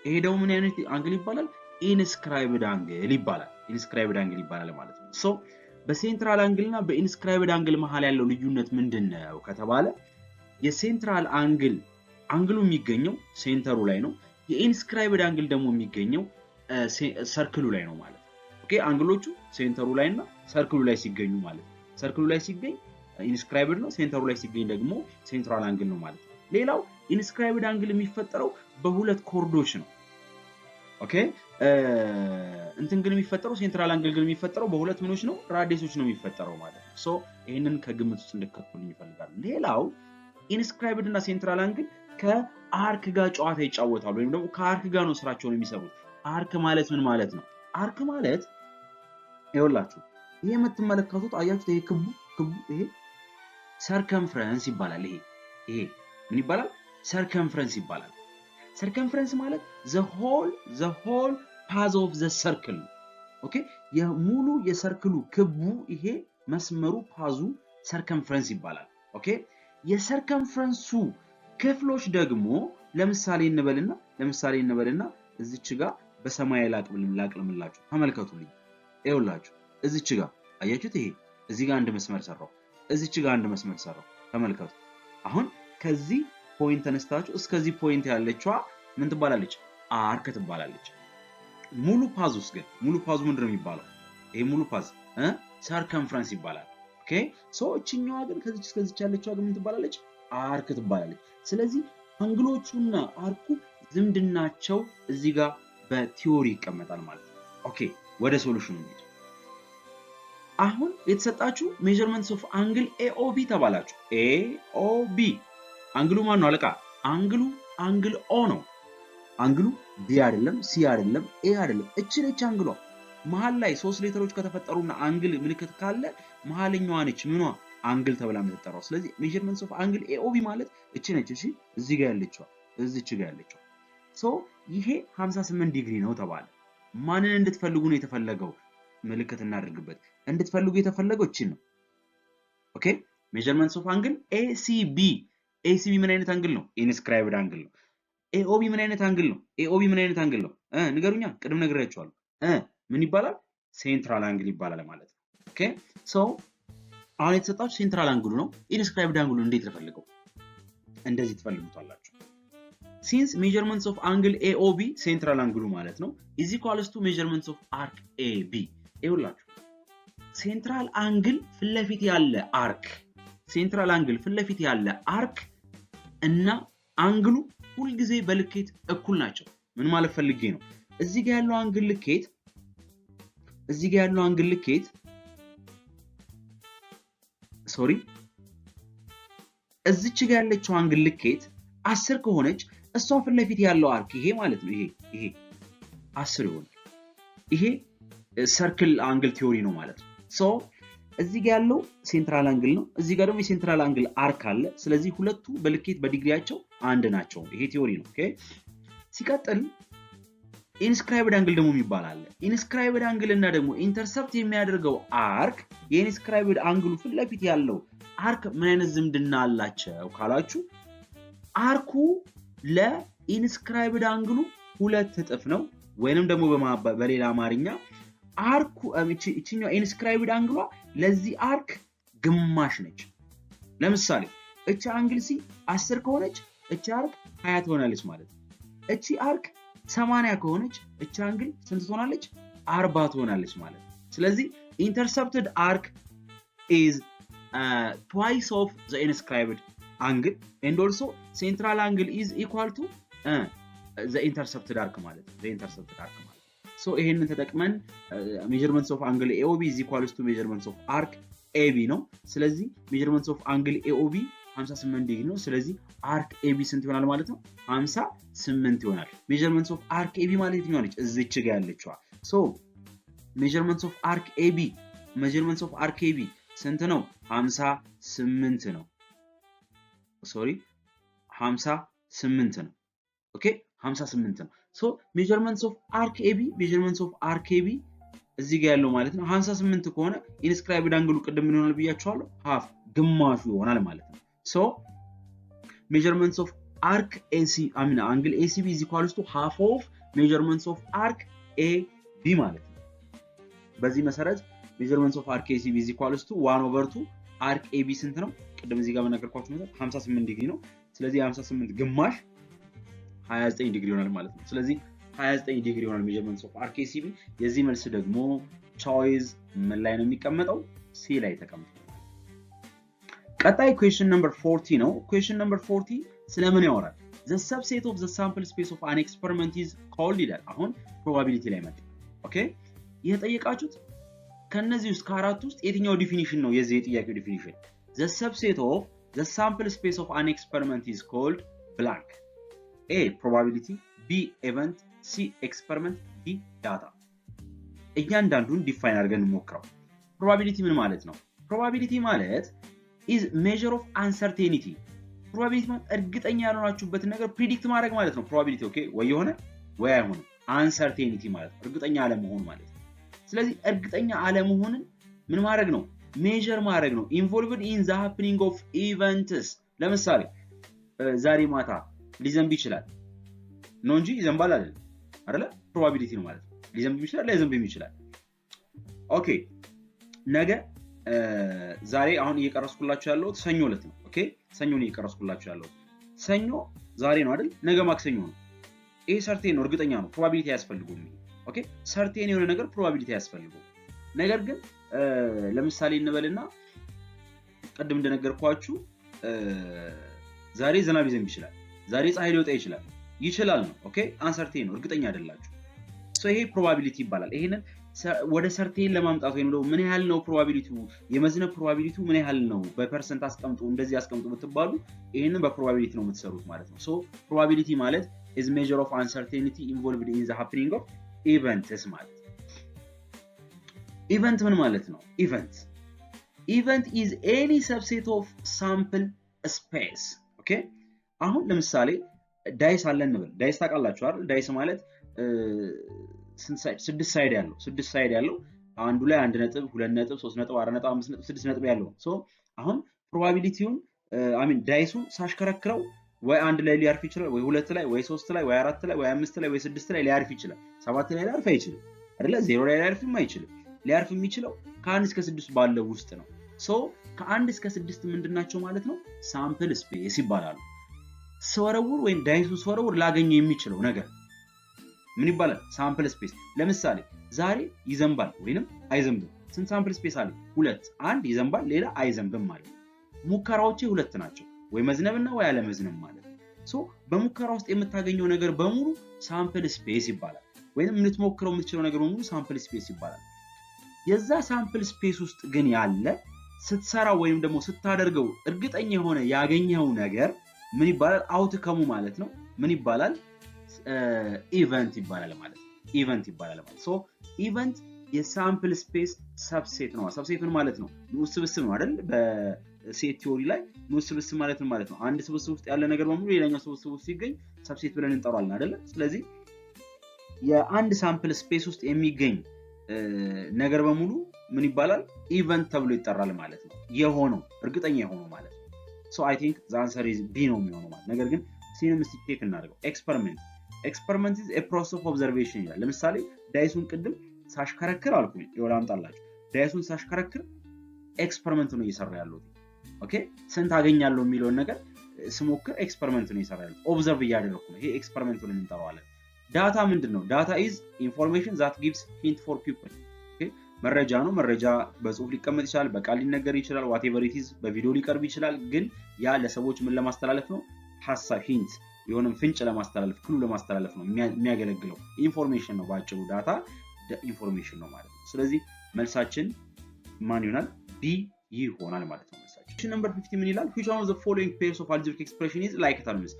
ይሄ ደግሞ ምን አይነት አንግል ይባላል? ኢንስክራይብድ አንግል ይባላል። ኢንስክራይብድ አንግል ይባላል ማለት ነው። ሶ በሴንትራል አንግል እና በኢንስክራይብድ አንግል መሃል ያለው ልዩነት ምንድነው ከተባለ የሴንትራል አንግል አንግሉ የሚገኘው ሴንተሩ ላይ ነው። የኢንስክራይብድ አንግል ደግሞ የሚገኘው ሰርክሉ ላይ ነው ማለት ነው። ኦኬ አንግሎቹ ሴንተሩ ላይ እና ሰርክሉ ላይ ሲገኙ ማለት ነው። ሰርክሉ ላይ ሲገኝ ኢንስክራይብድ ነው፣ ሴንተሩ ላይ ሲገኝ ደግሞ ሴንትራል አንግል ነው ማለት ነው። ሌላው ኢንስክራይብድ አንግል የሚፈጠረው በሁለት ኮርዶች ነው። ኦኬ እንትን ግን የሚፈጠረው ሴንትራል አንግል ግን የሚፈጠረው በሁለት ምኖች ነው? ራዲየሶች ነው የሚፈጠረው ማለት ነው። ሶ ይሄንን ከግምት ውስጥ እንድትከቱልኝ ይፈልጋሉ። ሌላው ኢንስክራይብድ እና ሴንትራል አንግል ከአርክ ጋር ጨዋታ ይጫወታሉ ወይም ደግሞ ከአርክ ጋር ነው ስራቸውን የሚሰሩት። አርክ ማለት ምን ማለት ነው? አርክ ማለት ይኸውላችሁ ይሄ የምትመለከቱት አያችሁት? ይሄ ክቡ ይሄ ሰርከምፈረንስ ይባላል። ይሄ ምን ይባላል? ሰርከምፈረንስ ይባላል። ሰርከምፈረንስ ማለት the whole path of the circle ኦኬ የሙሉ የሰርክሉ ክቡ ይሄ መስመሩ ፓዙ ሰርከምፈረንስ ይባላል። ኦኬ የሰርከምፈረንሱ ክፍሎች ደግሞ ለምሳሌ እንበልና እዚች ጋር በሰማይ ላቅልምላችሁ ተመልከቱልኝ። ይኸውላችሁ እዚች ጋር አያችሁት? ይሄ እዚህ ጋር አንድ መስመር ሰራው፣ እዚች ጋር አንድ መስመር ሰራው። ተመልከቱ። አሁን ከዚህ ፖይንት ተነስታችሁ እስከዚህ ፖይንት ያለችዋ ምን ትባላለች? አርክ ትባላለች። ሙሉ ፓዝ ውስጥ ግን ሙሉ ፓዙ ምንድነው የሚባለው? ይሄ ሙሉ ፓዝ ሰርከምፈረንስ ይባላል። ኦኬ ሶ እቺኛዋ ግን ከዚች እስከዚች ያለችዋ ግን ምን ትባላለች? አርክ ትባላለች። ስለዚህ አንግሎቹና አርኩ ዝምድናቸው እዚህ ጋር በቲዮሪ ይቀመጣል ማለት ነው። ኦኬ ወደ ሶሉሽኑ እንሂድ። አሁን የተሰጣችሁ ሜዠርመንትስ ኦፍ አንግል ኤኦቢ ተባላችሁ። ኤኦቢ አንግሉ ማን ነው አለቃ? አንግል ኦ ነው። አንግሉ ቢ አይደለም፣ ሲ አይደለም፣ ኤ አይደለም። እቺ አንግሏ መሃል ላይ ሶስት ሌተሮች ከተፈጠሩና አንግል ምልክት ካለ መሃለኛዋ ነች ምኗ አንግል ተብላ የምትጠራው። ስለዚህ ሜዠርመንትስ ኦፍ አንግል ኤኦቢ ማለት እቺ ነች። እሺ እዚህ ጋር ያለችው እዚች ጋር ያለችው ሶ ይሄ 58 ዲግሪ ነው ተባለ። ማንን እንድትፈልጉ ነው የተፈለገው? ምልክት እናድርግበት። እንድትፈልጉ የተፈለገው እቺን ነው። ኦኬ ሜዠርመንትስ ኦፍ አንግል ኤሲቢ ምን አይነት አንግል ነው? ኢንስክራይብድ አንግል ነው። ኤኦቢ ምን አይነት አንግል ነው? ኤኦቢ ምን አይነት አንግል ነው? ንገሩኛ። ቅድም ነግሬያችኋለሁ። ምን ይባላል? ሴንትራል አንግል ይባላል ማለት ነው። ኦኬ ሶ አሁን የተሰጣችሁ ሴንትራል አንግሉ ነው። ኢንስክራይብድ አንግሉ እንዴት ተፈልገው? እንደዚህ ትፈልጉታላችሁ። since measurements of angle AOB central angle ማለት ነው is equals to measurements of arc AB ይኸውላችሁ ሴንትራል አንግል ፍለፊት ያለ አርክ ሴንትራል አንግል ፍለፊት ያለ አርክ እና አንግሉ ሁሉ ጊዜ በልኬት እኩል ናቸው። ምን ማለት ፈልጌ ነው? እዚህ ጋር ያለው አንግል ልኬት ሶሪ እዚች ጋር ያለችው አንግል ልኬት 10 ከሆነች እሷ ፍለፊት ያለው አርክ ይሄ ማለት ነው ይሄ 10 ይሆናል። ይሄ ሰርክል አንግል ቲዮሪ ነው ማለት ነው። ሶ እዚህ ጋር ያለው ሴንትራል አንግል ነው፣ እዚህ ጋር ደግሞ የሴንትራል አንግል አርክ አለ። ስለዚህ ሁለቱ በልኬት በዲግሪያቸው አንድ ናቸው። ይሄ ቲዮሪ ነው። ኦኬ ሲቀጥል ኢንስክራይብድ አንግል ደግሞ የሚባል አለ። ኢንስክራይብድ አንግል እና ደግሞ ኢንተርሰፕት የሚያደርገው አርክ የኢንስክራይብድ አንግሉ ፍለፊት ያለው አርክ ምን አይነት ዝምድና አላቸው ካላችሁ አርኩ ለኢንስክራይብድ አንግሉ 2 እጥፍ ነው። ወይንም ደግሞ በሌላ አማርኛ አርኩ እቺኛው ኢንስክራይብድ አንግሏ ለዚህ አርክ ግማሽ ነች። ለምሳሌ እቺ አንግል ሲ 10 ከሆነች እቺ አርክ 20 ትሆናለች ማለት ነው። እቺ አርክ 80 ከሆነች እቺ አንግል ስንት ትሆናለች? 40 ትሆናለች ማለት ነው። ስለዚህ ኢንተርሰፕትድ አርክ is twice of the inscribed angle and also central angle is equal to the intercepted arc ማለት ነው። the intercepted arc ማለት so ይሄንን ተጠቅመን measurements of angle AOB is equals to measurements of arc AB ነው። ስለዚህ measurements of angle AOB 58 ዲግሪ ነው። ስለዚህ አርክ ኤቢ ስንት ይሆናል ማለት ነው? 58 ይሆናል። ሜዠርመንትስ ኦፍ አርክ ኤቢ ማለት የትኛው ነች? እዚች ጋር ያለችዋ። ሶ ሜዠርመንትስ ኦፍ አርክ ኤቢ ስንት ነው? 58 ነው። ሶሪ 58 ነው። ኦኬ 58 ነው። ሶ ሜዠርመንትስ ኦፍ አርክ ኤቢ እዚህ ጋር ያለው ማለት ነው 58 ከሆነ ኢንስክራይብድ አንግሉ ቅድም ምን ይሆናል ብያችኋለሁ? ሃፍ ግማሹ ይሆናል ማለት ነው። ሶ ሜዠርመንትስ ኦፍ አርክ ኤሲ አንግል ኤሲቢ is equals to half of measurements of arc AB ማለት ነው። በዚህ መሰረት measurements of arc ACB is equals to 1/2 arc AB ስንት ነው? ቅድም እዚህ ጋር በነገርኳችሁ መሰረት 58 ዲግሪ ነው። ስለዚህ 58 ግማሽ 29 ዲግሪ ይሆናል ማለት ነው። ስለዚህ 29 ዲግሪ ይሆናል measurements of arc ACB። የዚህ መልስ ደግሞ ቾይስ ምን ላይ ነው የሚቀመጠው? ሲ ላይ ተቀምጧል። ቀጣይ question number 40 ነው። question number 40 ስለምን ያወራል? the subset of the sample space of an experiment is called ይላል። አሁን probability ላይ መጣ። ኦኬ የጠየቃችሁት ከነዚህ ውስጥ ከአራት ውስጥ የትኛው ዲፊኒሽን ነው? የዚህ የጥያቄው ዲፊኒሽን the subset of the sample space of an experiment is called blank a probability b event c experiment d data። እያንዳንዱን ዲፋይን አድርገን እንሞክረው። probability ምን ማለት ነው? probability ማለት is measure of uncertainty። probability ማለት እርግጠኛ ያልሆናችሁበትን ነገር ፕሪዲክት ማድረግ ማለት ነው። probability ኦኬ ወይ የሆነ ወይ አይሆንም። uncertainty ማለት እርግጠኛ አለመሆን ማለት ነው። ስለዚህ እርግጠኛ አለመሆንን ምን ማድረግ ነው? ሜዠር ማድረግ ነው። involved in the happening of events። ለምሳሌ ዛሬ ማታ ሊዘንብ ይችላል ነው እንጂ ይዘንባል አይደለ? probability ነው ማለት ነው። ሊዘንብ ይችላል ላይዘንብም ይችላል። ኦኬ ነገ ዛሬ አሁን እየቀረስኩላችሁ ያለው ሰኞ ዕለት ነው። ኦኬ ሰኞ ነው እየቀረስኩላችሁ ያለው። ሰኞ ዛሬ ነው አይደል? ነገ ማክሰኞ ነው። ይሄ ሰርቴን ነው፣ እርግጠኛ ነው። ፕሮባቢሊቲ አያስፈልገውም። ኦኬ ሰርቴን የሆነ ነገር ፕሮባቢሊቲ አያስፈልገውም። ነገር ግን ለምሳሌ እንበልና ቀድም እንደነገርኳችሁ ዛሬ ዝናብ ሊዘንብ ይችላል፣ ዛሬ ፀሐይ ሊወጣ ይችላል ነው። ኦኬ አንሰርቴን ነው፣ እርግጠኛ አይደላችሁ። ሶ ይሄ ፕሮባቢሊቲ ይባላል። ይሄንን ወደ ሰርቴን ለማምጣት ወይም ደግሞ ምን ያህል ነው ፕሮባቢሊቲው የመዝነብ ፕሮባቢሊቲው ምን ያህል ነው በፐርሰንት አስቀምጡ እንደዚህ አስቀምጡ ብትባሉ ይሄንን በፕሮባቢሊቲ ነው የምትሰሩት ማለት ነው። ሶ ፕሮባቢሊቲ ማለት is measure of uncertainty involved in the happening of events ማለት ነው። ኢቨንት ምን ማለት ነው? ኢቨንት is any subset of sample space። ኦኬ አሁን ለምሳሌ ዳይስ አለ እንበል። ዳይስ ታውቃላችሁ አይደል? ዳይስ ማለት ስድስት ሳይድ ያለው አንዱ ላይ 1 ነጥብ 2 ነጥብ 3 ነጥብ 4 ነጥብ 5 ነጥብ 6 ነጥብ ያለው። ሶ አሁን ፕሮባቢሊቲውን ዳይሱን ሳሽከረክረው ወይ 1 ላይ ሊያርፍ ይችላል፣ ወይ 2 ላይ፣ ወይ 3 ላይ፣ ወይ 4 ላይ፣ ወይ 5 ላይ፣ ወይ 6 ላይ ሊያርፍ ይችላል። 7 ላይ ሊያርፍ አይችልም አይደለ? 0 ላይ ሊያርፍም አይችልም። ሊያርፍ የሚችለው ከ1 እስከ 6 ባለው ውስጥ ነው። ሶ ከ1 እስከ 6 ምንድናቸው ማለት ነው? ሳምፕል ስፔስ ይባላሉ። ስወረውር ወይም ዳይሱ ስወረውር ላገኘው የሚችለው ነገር ምን ይባላል? ሳምፕል ስፔስ። ለምሳሌ ዛሬ ይዘንባል ወይንም አይዘንብም። ስንት ሳምፕል ስፔስ አለ? 2። አንድ ይዘንባል፣ ሌላ አይዘንብም ማለት ነው። ሙከራዎቼ 2 ናቸው፣ ወይ መዝነብና ወይ አለመዝነብ ማለት ነው። ሶ በሙከራ ውስጥ የምታገኘው ነገር በሙሉ ሳምፕል ስፔስ ይባላል። ወይንም ልትሞክረው የምትችለው ነገር በሙሉ ሳምፕል ስፔስ ይባላል። የዛ ሳምፕል ስፔስ ውስጥ ግን ያለ ስትሰራው ወይም ደግሞ ስታደርገው እርግጠኛ የሆነ ያገኘው ነገር ምን ይባላል? አውትከሙ ማለት ነው። ምን ይባላል? ኢቨንት ይባላል ማለት ነው። ሶ ኢቨንት የሳምፕል ስፔስ ሰብሴት ነው። ሰብሴት ምን ማለት ነው? ንዑስ ስብስብ ነው አይደል? በሴት ቲዮሪ ላይ ንዑስ ስብስብ ማለት ምን ማለት ነው? አንድ ስብስብ ውስጥ ያለ ነገር በሙሉ ሌላኛው ስብስብ ውስጥ ሲገኝ ሰብሴት ብለን እንጠራዋለን አይደል? ስለዚህ የአንድ ሳምፕል ስፔስ ውስጥ የሚገኝ ነገር በሙሉ ምን ይባላል? ኢቨንት ተብሎ ይጠራል ማለት ነው። የሆነው እርግጠኛ የሆነው ማለት ነው። ሶ አይ ቲንክ ዘ አንሰር ኢዝ ቢ ነው የሚሆነው ማለት። ነገር ግን ሲንም እስቲ ቼክ እናድርገው። ኤክስፐሪመንት ኢዝ ኤ ፕሮሰስ ኦፍ ኦብዘርቬሽን ይላል። ለምሳሌ ዳይሱን ቅድም ሳሽከረክር አልኩኝ፣ ይወላ አምጣላችሁ። ዳይሱን ሳሽከረክር ኤክስፐሪመንት ነው እየሰራ ያለው። ኦኬ ስንት አገኛለሁ የሚለውን ነገር ስሞክር ኤክስፐሪመንት ነው እየሰራ ያለው። ኦብዘርቭ እያደረኩ ነው። ይሄ ኤክስፐሪመንት ብለን እንጠራዋለን። ዳታ ምንድነው? ዳታ ኢዝ ኢንፎርሜሽን ዛት ጊቭስ ሂንት ፎር ፒፕል። ኦኬ መረጃ ነው። መረጃ በጽሁፍ ሊቀመጥ ይችላል፣ በቃል ሊነገር ይችላል፣ ዋቴቨር ኢት ኢዝ በቪዲዮ ሊቀርብ ይችላል። ግን ያ ለሰዎች ምን ለማስተላለፍ ነው? ሐሳብ ሂንት፣ የሆነም ፍንጭ ለማስተላለፍ ክሉ ለማስተላለፍ ነው የሚያገለግለው። ኢንፎርሜሽን ነው ባጭሩ። ዳታ ኢንፎርሜሽን ነው ማለት ነው። ስለዚህ መልሳችን ማን ይሆናል? ቢ ይሆናል ማለት ነው መልሳችን። question number 50 ምን ይላል? which one of the following pairs of algebraic expression is like terms?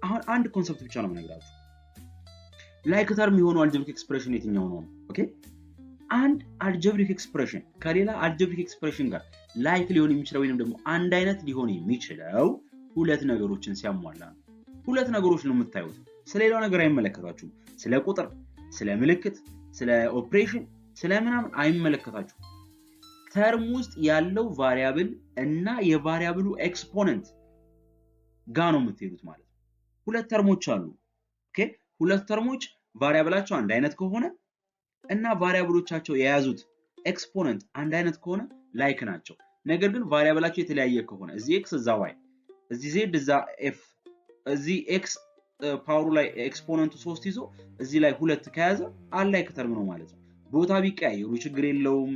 አሁን አንድ ኮንሰፕት ብቻ ነው የምነግራችሁ። like term የሆነው algebraic expression የትኛው ነው? ኦኬ አንድ algebraic expression ከሌላ algebraic expression ጋር like ሊሆን የሚችለው ወይንም ደግሞ አንድ አይነት ሊሆን የሚችለው ሁለት ነገሮችን ሲያሟላ ነው። ሁለት ነገሮች ነው የምታዩት። ስለሌላው ነገር አይመለከታችሁም። ስለ ቁጥር፣ ስለ ምልክት፣ ስለ ኦፕሬሽን፣ ስለ ምናምን አይመለከታችሁም። ተርም ውስጥ ያለው ቫሪያብል እና የቫሪያብሉ ኤክስፖነንት ጋር ነው የምትሄዱት ማለት ነው። ሁለት ተርሞች አሉ። ኦኬ ሁለት ተርሞች ቫሪያብላቸው አንድ አይነት ከሆነ እና ቫሪያብሎቻቸው የያዙት ኤክስፖነንት አንድ አይነት ከሆነ ላይክ ናቸው። ነገር ግን ቫሪያብላቸው የተለያየ ከሆነ እዚህ x እዛ y እዚህ z እዛ f እዚህ x ፓወሩ ላይ ኤክስፖነንቱ 3 ይዞ እዚህ ላይ 2 ከያዘ አላይክ ተርም ነው ማለት ነው። ቦታ ቢቀያየሩ ችግር የለውም።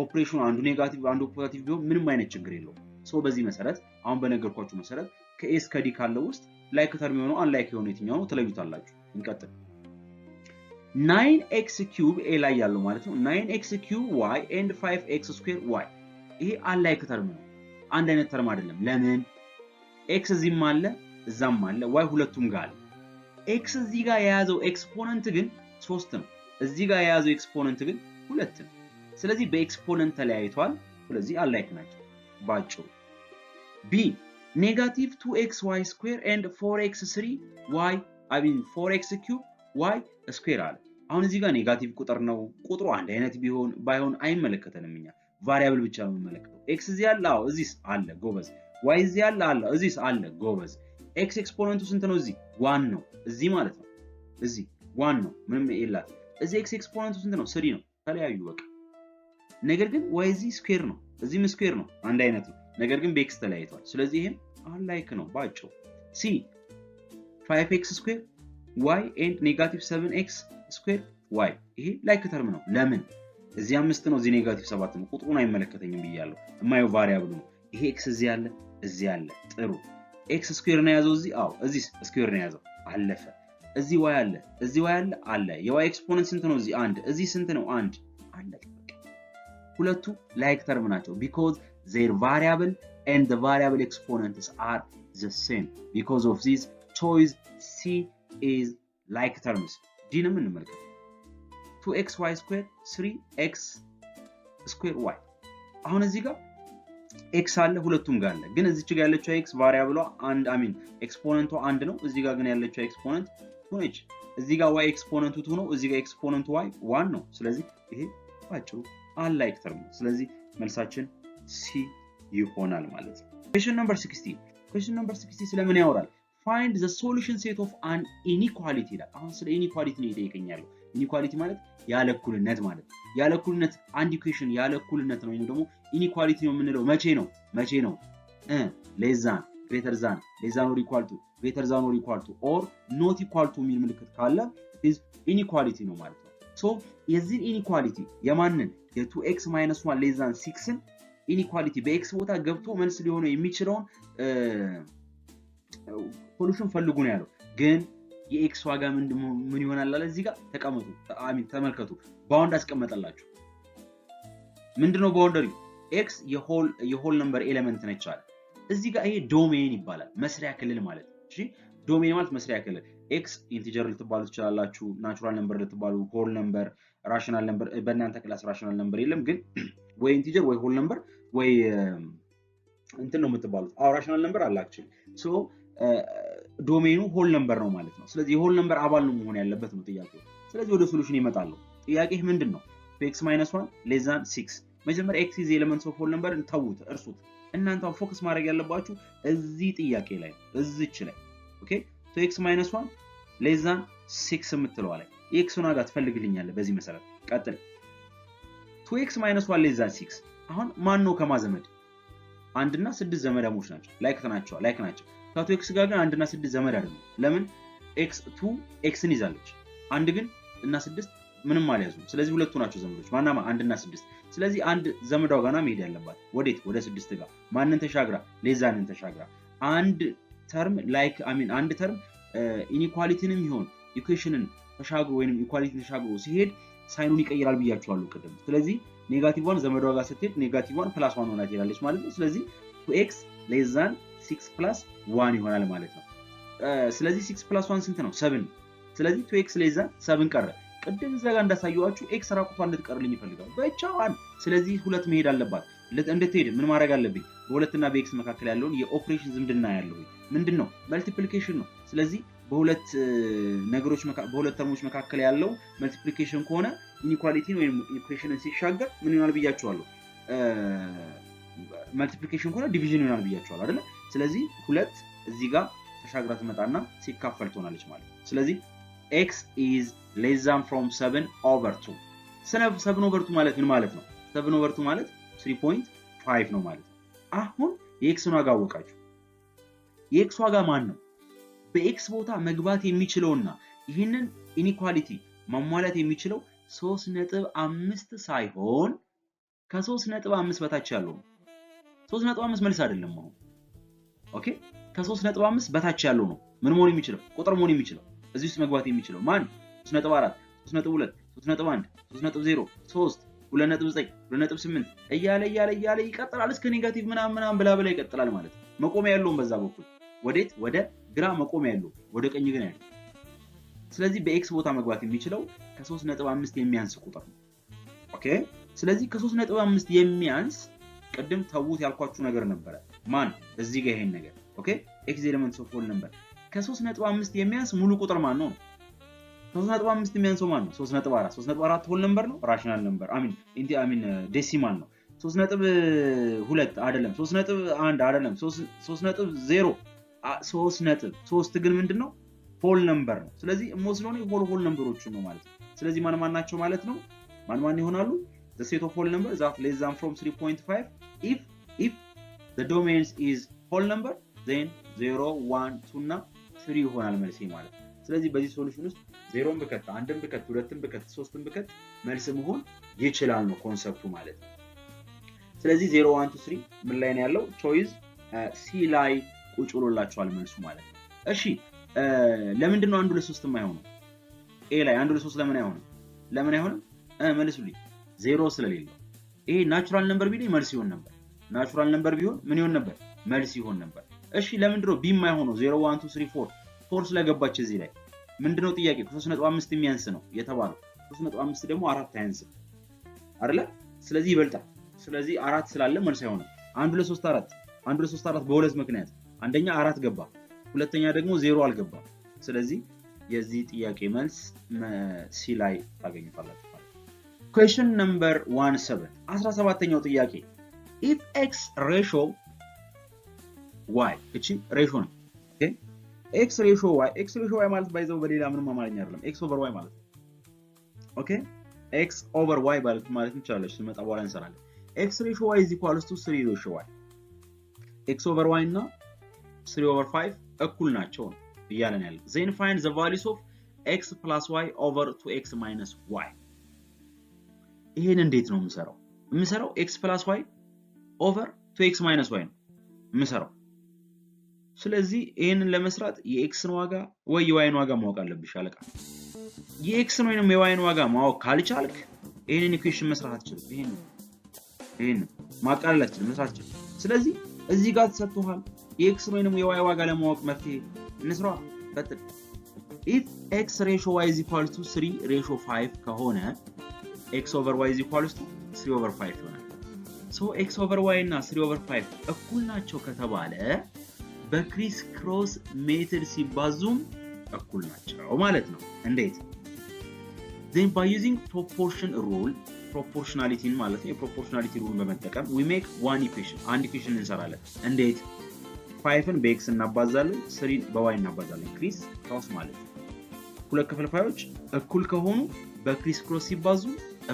ኦፕሬሽኑ አንዱ ኔጋቲቭ አንዱ ፖዚቲቭ ቢሆን ምንም አይነት ችግር የለውም። ሶ በዚህ መሰረት አሁን በነገርኳችሁ መሰረት ከኤስ ከዲ ካለው ውስጥ ላይክ ተርም የሆነው አንላይክ የሆነው የትኛው ነው ትለዩታላችሁ። እንቀጥል። 9x cube a ላይ ያለው ማለት ነው 9x cube y and 5x square y ይሄ አንላይክ ተርም ነው። አንድ አይነት ተርም አይደለም። ለምን? x እዚህም አለ እዛም አለ y ሁለቱም ጋር አለ። x እዚህ ጋር የያዘው ኤክስፖነንት ግን 3 ነው። እዚህ ጋር የያዘው ኤክስፖነንት ግን 2 ነው። ስለዚህ በኤክስፖነንት ተለያይቷል። ስለዚህ አንላይክ ናቸው ባጭሩ። b negative 2xy square and 4x3y I mean 4x cube y square አለ። አሁን እዚህ ጋር ኔጋቲቭ ቁጥር ነው። ቁጥሩ አንድ አይነት ቢሆን ባይሆን አይመለከተንም። እኛ ቫሪያብል ብቻ ነው የምንመለከተው። x እዚህ አለ፣ አዎ እዚህስ አለ ጎበዝ። y እዚህ አለ፣ አለ እዚህስ አለ ጎበዝ። x ኤክስፖነንቱ ስንት ነው? እዚህ 1 ነው። እዚህ ማለት ነው እዚህ 1 ነው፣ ምንም የላት። እዚህ x ኤክስፖነንቱ ስንት ነው? 3 ነው። ተለያዩ በቃ። ነገር ግን y እዚህ ስኩዌር ነው፣ እዚህም ስኩዌር ነው፣ አንድ አይነት ነው። ነገር ግን በx ተለያይቷል። ስለዚህ ይሄም አንላይክ ነው ባጭሩ። c 5x ስኩዌር y and negative 7x square y ይሄ ላይክ ተርም ነው። ለምን? እዚህ 5 ነው፣ እዚህ ኔጋቲቭ 7 ነው። ቁጥሩን አይመለከተኝም ብያለሁ። የማየው ቫሪያብሉ ነው። ይሄ x እዚህ አለ፣ እዚህ አለ። ጥሩ x ስኩዌር ነው ያዘው እዚህ። አዎ እዚህ ስኩዌር ነው ያዘው። አለፈ። እዚህ y አለ፣ እዚህ y አለ፣ አለ። የy ኤክስፖነንት ስንት ነው? እዚህ 1። እዚህ ስንት ነው? 1 አለ። ሁለቱ ላይክ ተርም ናቸው because their variable and the variable exponents are the same. Because of this choice c is like terms. ዲ ነው የምንመለከተው 2xy square 3x square y። አሁን እዚህ ጋር x አለ ሁለቱም ጋር አለ። ግን እዚች ጋር ያለችው x ቫሪያብሏ አንድ አይ ሚን ኤክስፖነንቷ አንድ ነው። እዚህ ጋር ግን ያለችው ኤክስፖነንት 2 ነች። እዚህ ጋር y ኤክስፖነንቱ 2 ነው። እዚህ ጋር ኤክስፖነንቱ y 1 ነው። ስለዚህ ይሄ ባጭሩ አንላይክ ተርም ነው። ስለዚህ መልሳችን ሲ ይሆናል ማለት ነው። question number 60 ስለምን ያወራል? find the solution set of an inequality ይላል። አሁን ስለ ኢኒኳሊቲ ነው ይጠይቀኛል። ኢኒኳሊቲ ማለት ያለ እኩልነት ማለት ነው። ያለ እኩልነት አንድ ኢኩዌሽን ያለ እኩልነት ነው። ወይንም ደግሞ ኢኒኳሊቲ ነው የምንለው መቼ ነው? less than greater than less than or equal to greater than or equal to or not equal to የሚል ምልክት ካለ is inequality ነው ማለት ነው። ሶ የዚህ ኢኒኳሊቲ የማንን የ2x - 1 less than 6ን ኢኒኳሊቲ በx ቦታ ገብቶ መልስ ሊሆነው የሚችለውን ሶሉሽን ፈልጉ ነው ያለው። ግን የኤክስ ዋጋ ምን ይሆናል አለ እዚህ ጋር ተቀመጡ። ተመልከቱ። ባውንድ አስቀመጠላችሁ። ምንድነው ባውንደሪው? ኤክስ የሆል ነምበር ኤሌመንት ነች አለ። እዚህ ጋር ይሄ ዶሜን ይባላል፣ መስሪያ ክልል ማለት ነው። እሺ ዶሜን ማለት መስሪያ ክልል። ኤክስ ኢንቲጀር ልትባሉ ትችላላችሁ፣ ናቹራል ነምበር ልትባሉ፣ ሆል ነምበር፣ ራሽናል ነምበር። በእናንተ ክላስ ራሽናል ነምበር የለም፣ ግን ወይ ኢንቲጀር ወይ ሆል ነምበር ወይ እንትን ነው የምትባሉት። አዎ ራሽናል ነምበር አላችሁ። ሶ ዶሜኑ ሆል ነምበር ነው ማለት ነው። ስለዚህ የሆል ነምበር አባል ነው መሆን ያለበት ነው ጥያቄው። ስለዚህ ወደ ሶሉሽን ይመጣሉ። ጥያቄህ ምንድነው? x - 1 less than 6 መጀመሪያ x is elements of whole number ተውት፣ እርሱት። እናንተ ፎከስ ማድረግ ያለባችሁ እዚህ ጥያቄ ላይ እዚች ላይ ኦኬ። so x - 1 less than 6 የምትለው ላይ x ዋጋ ትፈልግልኛለህ። በዚህ መሰረት ቀጥል። 2x - 1 less than 6 አሁን ማን ነው ከማዘመድ? 1 እና 6 ዘመዳሞች ናቸው፣ ላይክ ናቸው። ከ2x ጋር ግን 1 እና 6 ዘመድ አይደለም። ለምን? x2 xን ይዛለች፣ 1 ግን እና 6 ምንም አልያዙም። ስለዚህ ሁለቱ ናቸው ዘመዶች። ማናማ 1 እና 6። ስለዚህ አንድ ዘመዳው ጋር መሄድ ያለባት ወዴት? ወደ 6 ጋር። ማንን ተሻግራ? ሌዛንን ተሻግራ። አንድ ተርም ላይክ አንድ ተርም ኢኒኳሊቲንም ይሆን ኢኩዌሽንን ተሻግሮ ወይንም ኢኳሊቲን ተሻግሮ ሲሄድ ሳይኑን ይቀይራል ብያችኋለሁ ቅድም። ስለዚህ ኔጋቲቭ 1 ዘመዷ ጋር ስትሄድ ኔጋቲቭ 1 ፕላስ 1 ሆና ትሄዳለች ማለት ነው። ስለዚህ 2x less than 6 plus 1 ይሆናል ማለት ነው። ስለዚህ 6 plus 1 ስንት ነው? 7 ነው። ስለዚህ 2x less than 7 ቀረ። ቅድም እዛ ጋር እንዳሳየዋችሁ x ራቁቷን እንድትቀርልኝ ይፈልጋል ብቻዋን። ስለዚህ ሁለት መሄድ አለባት። እንድትሄድ ምን ማድረግ አለብኝ? በሁለትና በx መካከል ያለውን የኦፕሬሽን ዝምድና ያለው ምንድነው? መልቲፕሊኬሽን ነው። ስለዚህ በሁለት ነገሮች በሁለት ተርሞች መካከል ያለው መልቲፕሊኬሽን ከሆነ ኢኒኳሊቲን ወይም ኢኩዌሽንን ሲሻገር ምን ይሆናል ብያችኋለሁ? መልቲፕሊኬሽን ከሆነ ዲቪዥን ይሆናል ብያችኋለሁ አይደል? ስለዚህ ሁለት እዚህ ጋር ተሻግራ ትመጣና ሲካፈል ትሆናለች ማለት ነው። ስለዚህ x is less than from 7/2 7/2 ማለት ምን ማለት ነው? 7/2 ማለት 3.5 ነው ማለት ነው። አሁን የኤክስን ዋጋ አወቃችሁ። የኤክስ ዋጋ ማን ነው? በኤክስ ቦታ መግባት የሚችለውና ይህንን ኢኒኳሊቲ ማሟላት የሚችለው 3.5 ሳይሆን ከ3.5 በታች ያለው ነው። 3.5 መልስ አይደለም አሁን። ኦኬ ከ3.5 በታች ያለው ነው ምን መሆን የሚችለው? ቁጥር መሆን የሚችለው እዚህ ውስጥ መግባት የሚችለው ማን? 3.4 3.2 3.1 3.0 3 2.9 2.8 እያለ ይቀጥላል እስከ ኔጋቲቭ ምናምን ብላ ይቀጥላል ማለት ነው። መቆሚያ ያለውም በዛ በኩል ወዴት? ወደ ግራ መቆሚያ ያለው፣ ወደ ቀኝ ግን ያለው። ስለዚህ በኤክስ ቦታ መግባት የሚችለው ከ3.5 የሚያንስ ቁጥር ነው። ኦኬ ስለዚህ ከ3.5 የሚያንስ ቅድም ተውት ያልኳችሁ ነገር ነበረ። ማን? እዚህ ጋር ይሄን ነገር ኦኬ ኤክስ ኤሌመንትስ ኦፍ ሆል ነምበር ከ3.5 የሚያንስ ሙሉ ቁጥር ማን ነው? ከ3.5 የሚያንሰው ማን ነው? 3.4 3.4 ሆል ነምበር ነው፣ ራሽናል ነምበር አሚን ዴሲማል ነው። 3.2 አይደለም፣ 3.1 አይደለም፣ 3.0 3 ግን ምንድነው? ሆል ነምበር ነው። ስለዚህ ሞስት ነው ሆል ነምበሮቹ ነው ማለት ነው። ስለዚህ ማን ናቸው ማለት ነው? ማን ይሆናሉ? the set of whole number that less than from 3.5 if the domains is whole number then 0 1 2 እና 3 ይሆናል መልሴ ማለት ነው። ስለዚህ በዚህ ሶሉሽን ውስጥ 0ን ብከት 1ን ብከት 2ን ብከት 3ን ብከት መልስ መሆን ይችላል ነው ኮንሰፕቱ ማለት ነው። ስለዚህ 0 1 2 3 ምን ላይ ነው ያለው? ቾይስ ሲ ላይ ቁጭ ብሎላችኋል መልሱ ማለት ነው። እሺ ለምንድን ነው 1 2 3 የማይሆነው? ኤ ላይ 1 2 3 ለምን አይሆንም? ለምን አይሆንም? መልሱልኝ። 0 ስለሌለው። ይሄ ናቹራል ነምበር ቢሆን መልስ ይሆን ነበር። ናቹራል ነምበር ቢሆን ምን ይሆን ነበር? መልስ ይሆን ነበር። እሺ ለምንድን ነው ቢ የማይሆነው? 0 1 2 3 4 4 ስለገባች እዚህ ላይ ምንድነው ጥያቄው? 3.5 የሚያንስ ነው የተባለው። 3.5 ደግሞ 4 አያንስም አይደለ? ስለዚህ ይበልጣል። ስለዚህ 4 ስላለ መልስ አይሆንም። 1 2 3 4 1 2 3 4 በሁለት ምክንያት፣ አንደኛ 4 ገባ፣ ሁለተኛ ደግሞ 0 አልገባም። ስለዚህ የዚህ ጥያቄ መልስ ሲ ላይ ታገኙታላችሁ። question number 17 17ኛው ጥያቄ if x ratio y እቺ ሬሽዮ ነው። ኦኬ x ratio y ማለት ባይዘው በሌላ ምንም አማርኛ አይደለም x over y ማለት ነው። ኦኬ x over y ማለት እንችላለን። ስንመጣ በኋላ እንሰራለን። x ratio y is equal to 3 ratio y x over y እና 3 over 5 እኩል ናቸው እያለን ያለ then find the values of x plus y over 2x minus y ይሄን እንዴት ነው የምሰራው? x plus y over 2x minus y ነው የምሰራው። ስለዚህ ይሄንን ለመስራት የxን ዋጋ ወይ የyን ዋጋ ማወቅ አለብሽ አለቃ። የxን ወይንም የyን ዋጋ ማወቅ ካልቻልክ ይሄንን ኢኩዌሽን መስራት አትችልም። ይሄን ማቃለል አትችልም፣ መስራት አትችልም። ስለዚህ እዚህ ጋር ተሰጥቷል። የxን ወይንም የy ዋጋ ለማወቅ መፍትሄ እንስራ። ቀጥል። if x ratio y is equal to 3 ratio 5 ከሆነ x over y is equal to 3 over 5 ይሆናል። so x over y እና 3 over 5 እኩል ናቸው ከተባለ በክሪስ ክሮስ ሜተድ ሲባዙም እኩል ናቸው ማለት ነው። እንዴት? then by using proportion rule proportionality ማለት ነው። የፕሮፖርሽናሊቲ ሩል በመጠቀም we make one equation አንድ ኢኩዌሽን እንሰራለን። እንዴት? 5ን በx እናባዛለን፣ 3ን በy እናባዛለን። ክሪስ ክሮስ ማለት ነው። ሁለት ክፍልፋዮች እኩል ከሆኑ በክሪስ ክሮስ ሲባዙ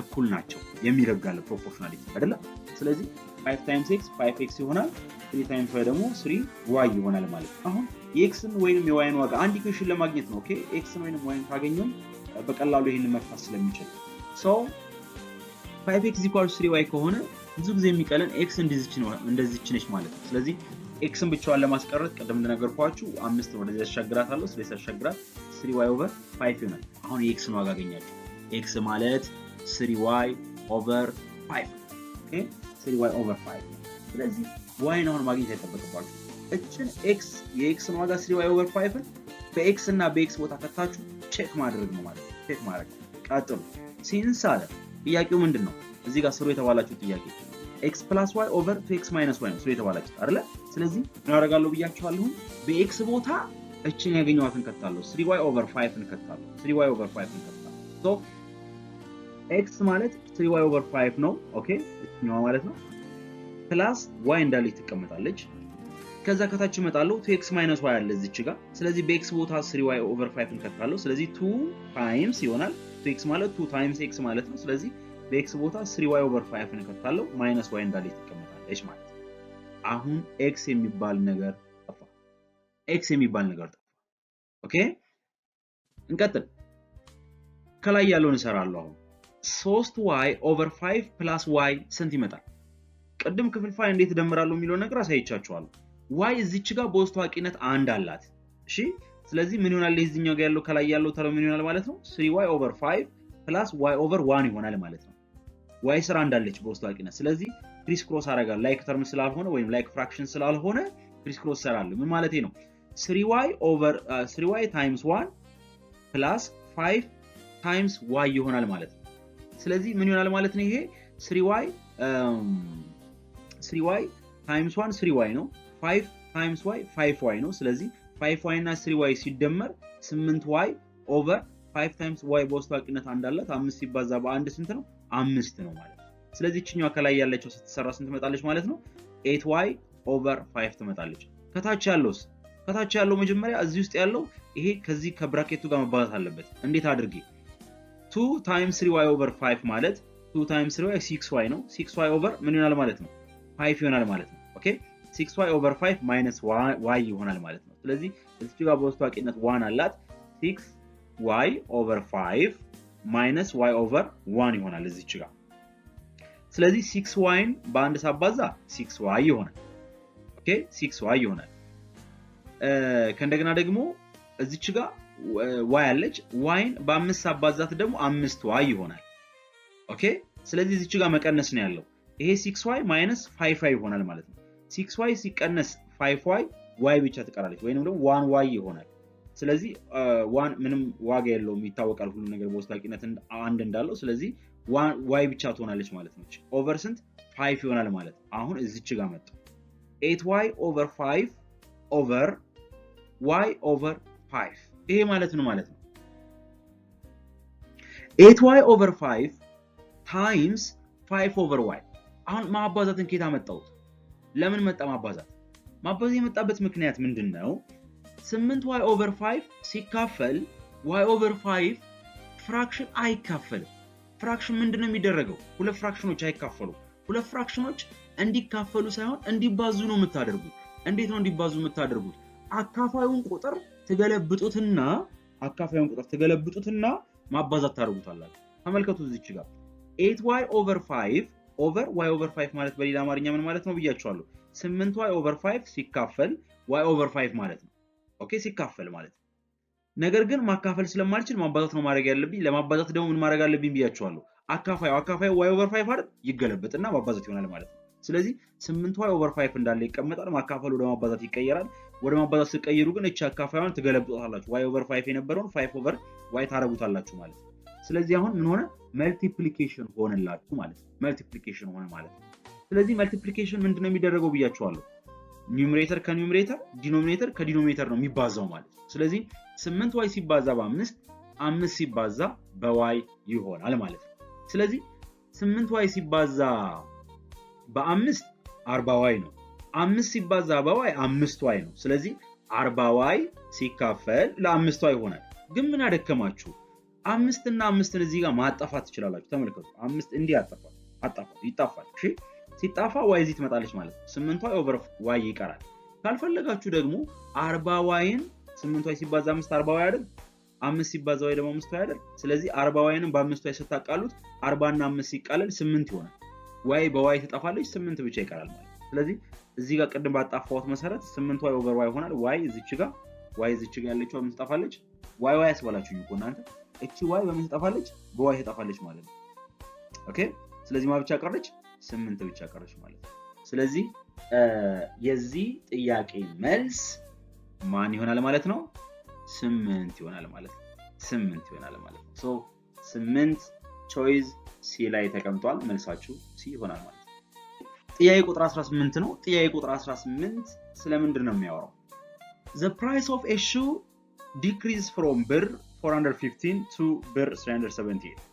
እኩል ናቸው የሚረጋለ ፕሮፖርሽናሊቲ አይደለ? ስለዚህ 5 times x 5x ይሆናል፣ 3 times y ደግሞ 3y ይሆናል ማለት ነው። አሁን የxን ወይንም የyን ዋጋ አንድ ኢኩዌሽን ለማግኘት ነው። ኦኬ xን ወይንም yን ካገኘን በቀላሉ ይሄንን መፍታት ስለሚችል so 5x = 3y ከሆነ ብዙ ጊዜ የሚቀለን x እንደዚች ነች ማለት ነው። ስለዚህ xን ብቻዋን ለማስቀረት ቀደም እንደነገርኳችሁ 5 ወደዚህ ያሻግራታለሁ። ስለዚህ ያሻግራት 3y over 5 ይሆናል። አሁን የxን ዋጋ አገኛችሁ። x ማለት 3y over 5 ኦኬ 3y over 5 ስለዚህ y ነው ማግኘት አይጠበቅባችሁ እችን x የx ዋጋ 3y over 5 በx እና በx ቦታ ከታችሁ ቼክ ማድረግ ነው ማለት ነው ቼክ ማድረግ ቀጥሉ ሲንስ አለ ጥያቄው ምንድነው እዚህ ጋር ስሩ የተባላችሁ ጥያቄ x plus y over 2x minus y ነው ስሩ የተባላችሁ አይደለ ስለዚህ ምን አደርጋለሁ ብያችኋለሁ በx ቦታ እችን ያገኘዋትን ከታለሁ 3y over 5 እንከታለሁ 3y over 5 እንከታለሁ ሶ x ማለት 3y over 5 ነው ኦኬ እኛው ማለት ነው ፕላስ y እንዳለ ትቀመጣለች ከዛ ከታች እመጣለሁ 2x minus y አለ እዚች ጋር ስለዚህ በx ቦታ 3y over 5 እንከታለሁ ስለዚህ 2 times ይሆናል 2x ማለት 2 times x ማለት ነው ስለዚህ በx ቦታ 3y over 5 እንከታለሁ minus y እንዳለ ትቀመጣለች ማለት ነው አሁን x የሚባል ነገር ጠፋ x የሚባል ነገር ጠፋ ኦኬ እንቀጥል ከላይ ያለውን እንሰራለሁ አሁን 3y over 5 plus y ስንት ይመጣል ቀደም ክፍልፋይ እንዴት ደምራለሁ የሚለው ነገር አሳይቻችኋለሁ y እዚች ጋር በውስጥ ታዋቂነት አንድ አላት እሺ ስለዚህ ምን ይሆናል ለዚህኛው ጋር ያለው ከላይ ያለው ተለው ምን ይሆናል ማለት ነው 3y over 5 plus y over 1 ይሆናል ማለት ነው y ስራ እንዳለች በውስጥ ታዋቂነት ስለዚህ ክሪስ ክሮስ አደርጋለሁ ላይክ ተርም ስላልሆነ ወይም ላይክ ፍራክሽን ስላልሆነ ክሪስ ክሮስ ሰራለሁ ምን ማለት ነው 3y over 3y times 1 plus 5 times y ይሆናል ማለት ነው ስለዚህ ምን ይሆናል ማለት ነው ይሄ 3y times 1 3y ነው 5 times y 5y ነው ስለዚህ 5y እና 3y ሲደመር 8y over 5 times y በውስጥ ታዋቂነት አንድ አላት 5 ሲባዛ በአንድ ስንት ነው 5 ነው ማለት ነው ስለዚህ እቺኛው ከላይ ያለችው ስትሰራ ስንት ትመጣለች ማለት ነው 8y over 5 ትመጣለች ከታች ያለው መጀመሪያ እዚህ ውስጥ ያለው ይሄ ከዚህ ከብራኬቱ ጋር መባዛት አለበት እንዴት አድርጌ 2 times 3y over 5 ማለት 2 times 3y 6y ነው 6y over ምን ይሆናል ማለት ነው 5 ይሆናል ማለት ነው ኦኬ 6y over 5 minus y ይሆናል ማለት ነው ስለዚህ እዚህ ጋር በውስጥ ታዋቂነት 1 አላት 6y over 5 minus y over 1 ይሆናል እዚህ ጋር ስለዚህ 6y በአንድ ሳባዛ 6y ይሆናል ኦኬ 6y ይሆናል ከእንደገና ደግሞ እዚህ ጋር y አለች y በ5 ሳባዛት ደግሞ 5y ይሆናል ኦኬ ስለዚህ እዚህ ጋር መቀነስ ነው ያለው ይሄ 6y minus 5y ይሆናል ማለት ነው 6y ሲቀነስ 5y y ብቻ ትቀራለች ወይንም ደግሞ 1y ይሆናል ስለዚህ 1 ምንም ዋጋ የለውም ይታወቃል ሁሉ ነገር በውስጣቂነት አንድ እንዳለው ስለዚህ y ብቻ ትሆናለች ማለት ነው ኦቨር ስንት 5 ይሆናል ማለት አሁን እዚች ጋር መጣ 8y over 5 over y over 5 ይሄ ማለት ነው 8y over 5 times 5 over y አሁን ማባዛትን ከየት አመጣሁት ለምን መጣ ማባዛት የመጣበት ምክንያት ምንድነው 8y over 5 ሲካፈል y over 5 ፍራክሽን አይካፈልም ፍራክሽን ምንድነው የሚደረገው ሁለት ፍራክሽኖች አይካፈሉ ሁለት ፍራክሽኖች እንዲካፈሉ ሳይሆን እንዲባዙ ነው የምታደርጉት እንዴት ነው እንዲባዙ የምታደርጉት አካፋዩን ቁጥር ትገለብጡትና ማባዛት ታደርጉታላችሁ ተመልከቱ እዚች ጋር 8y over 5 over y over 5 ማለት በሌላ አማርኛ ምን ማለት ነው ብያችኋለሁ 8y over 5 ሲካፈል y over 5 ማለት ነው ኦኬ ሲካፈል ማለት ነገር ግን ማካፈል ስለማልችል ማባዛት ነው ማድረግ ያለብኝ ለማባዛት ደግሞ ምን ማድረግ አለብኝ ብያችኋለሁ አካፋዩ y over 5 አይደል ይገለበጥና ማባዛት ይሆናል ማለት ነው ስለዚህ 8y over 5 እንዳለ ይቀመጣል ማካፈሉ ወደ ማባዛት ይቀየራል ወደ ማባዛት ሲቀየሩ ግን እቺ አካፋዩን ትገለብጡታላችሁ y over 5 የነበረውን 5 over y ታረጉታላችሁ ማለት ነው ስለዚህ አሁን ምን ሆነ መልቲፕሊኬሽን ሆነላችሁ ማለት ነው መልቲፕሊኬሽን ሆነ ማለት ነው ስለዚህ መልቲፕሊኬሽን ምንድነው የሚደረገው ብያችኋለሁ ኒውመሬተር ከኒውመሬተር ዲኖሚኔተር ከዲኖሚኔተር ነው የሚባዛው ማለት ነው ስለዚህ 8y ሲባዛ በ5 5 ሲባዛ በy ይሆናል ማለት ነው ስለዚህ 8y ሲባዛ በ5 40y ነው 5 ሲባዛ በy 5y ነው ስለዚህ 40y ሲካፈል ለ5y ይሆናል ግን ምን አደከማችሁ 5 እና 5 እዚህ ጋር ማጣፋት ትችላላችሁ ተመልከቱ 5 እንዲህ ይጣፋል እሺ ሲጣፋ y እዚህ ትመጣለች ማለት ነው 8y over y ይቀራል ካልፈለጋችሁ ደግሞ 40yን 8y ሲባዛ 5 40y አይደል 5 ሲባዛ y ደግሞ 5y አይደል ስለዚህ 40yንም በ5y ስታቃሉት 40 እና 5 ሲቃለል 8 ይሆናል y በy ትጣፋለች 8 ብቻ ይቀራል ማለት ስለዚህ እዚህ ጋር ቀደም ባጣፋውት መሰረት 8y over y ይሆናል y እዚች ጋር ያለችው ምን ትጣፋለች y ያስባላችሁ ይቆ እናንተ እቺ y በምን ትጣፋለች በy ትጣፋለች ማለት ነው ኦኬ ስለዚህ ማ ብቻ ቀረች 8 ብቻ ቀረች ማለት ነው። ስለዚህ የዚህ ጥያቄ መልስ ማን ይሆናል ማለት ነው? 8 ይሆናል ማለት ነው። 8 ይሆናል ማለት ነው። ሶ 8 ቾይስ ሲ ላይ ተቀምጧል። መልሳችሁ ሲ ይሆናል ማለት ነው። ጥያቄ ቁጥር 18 ነው። ጥያቄ ቁጥር 18 ስለምንድን ነው የሚያወራው? The price of a shoe decreased from ብር 415 to ብር 378።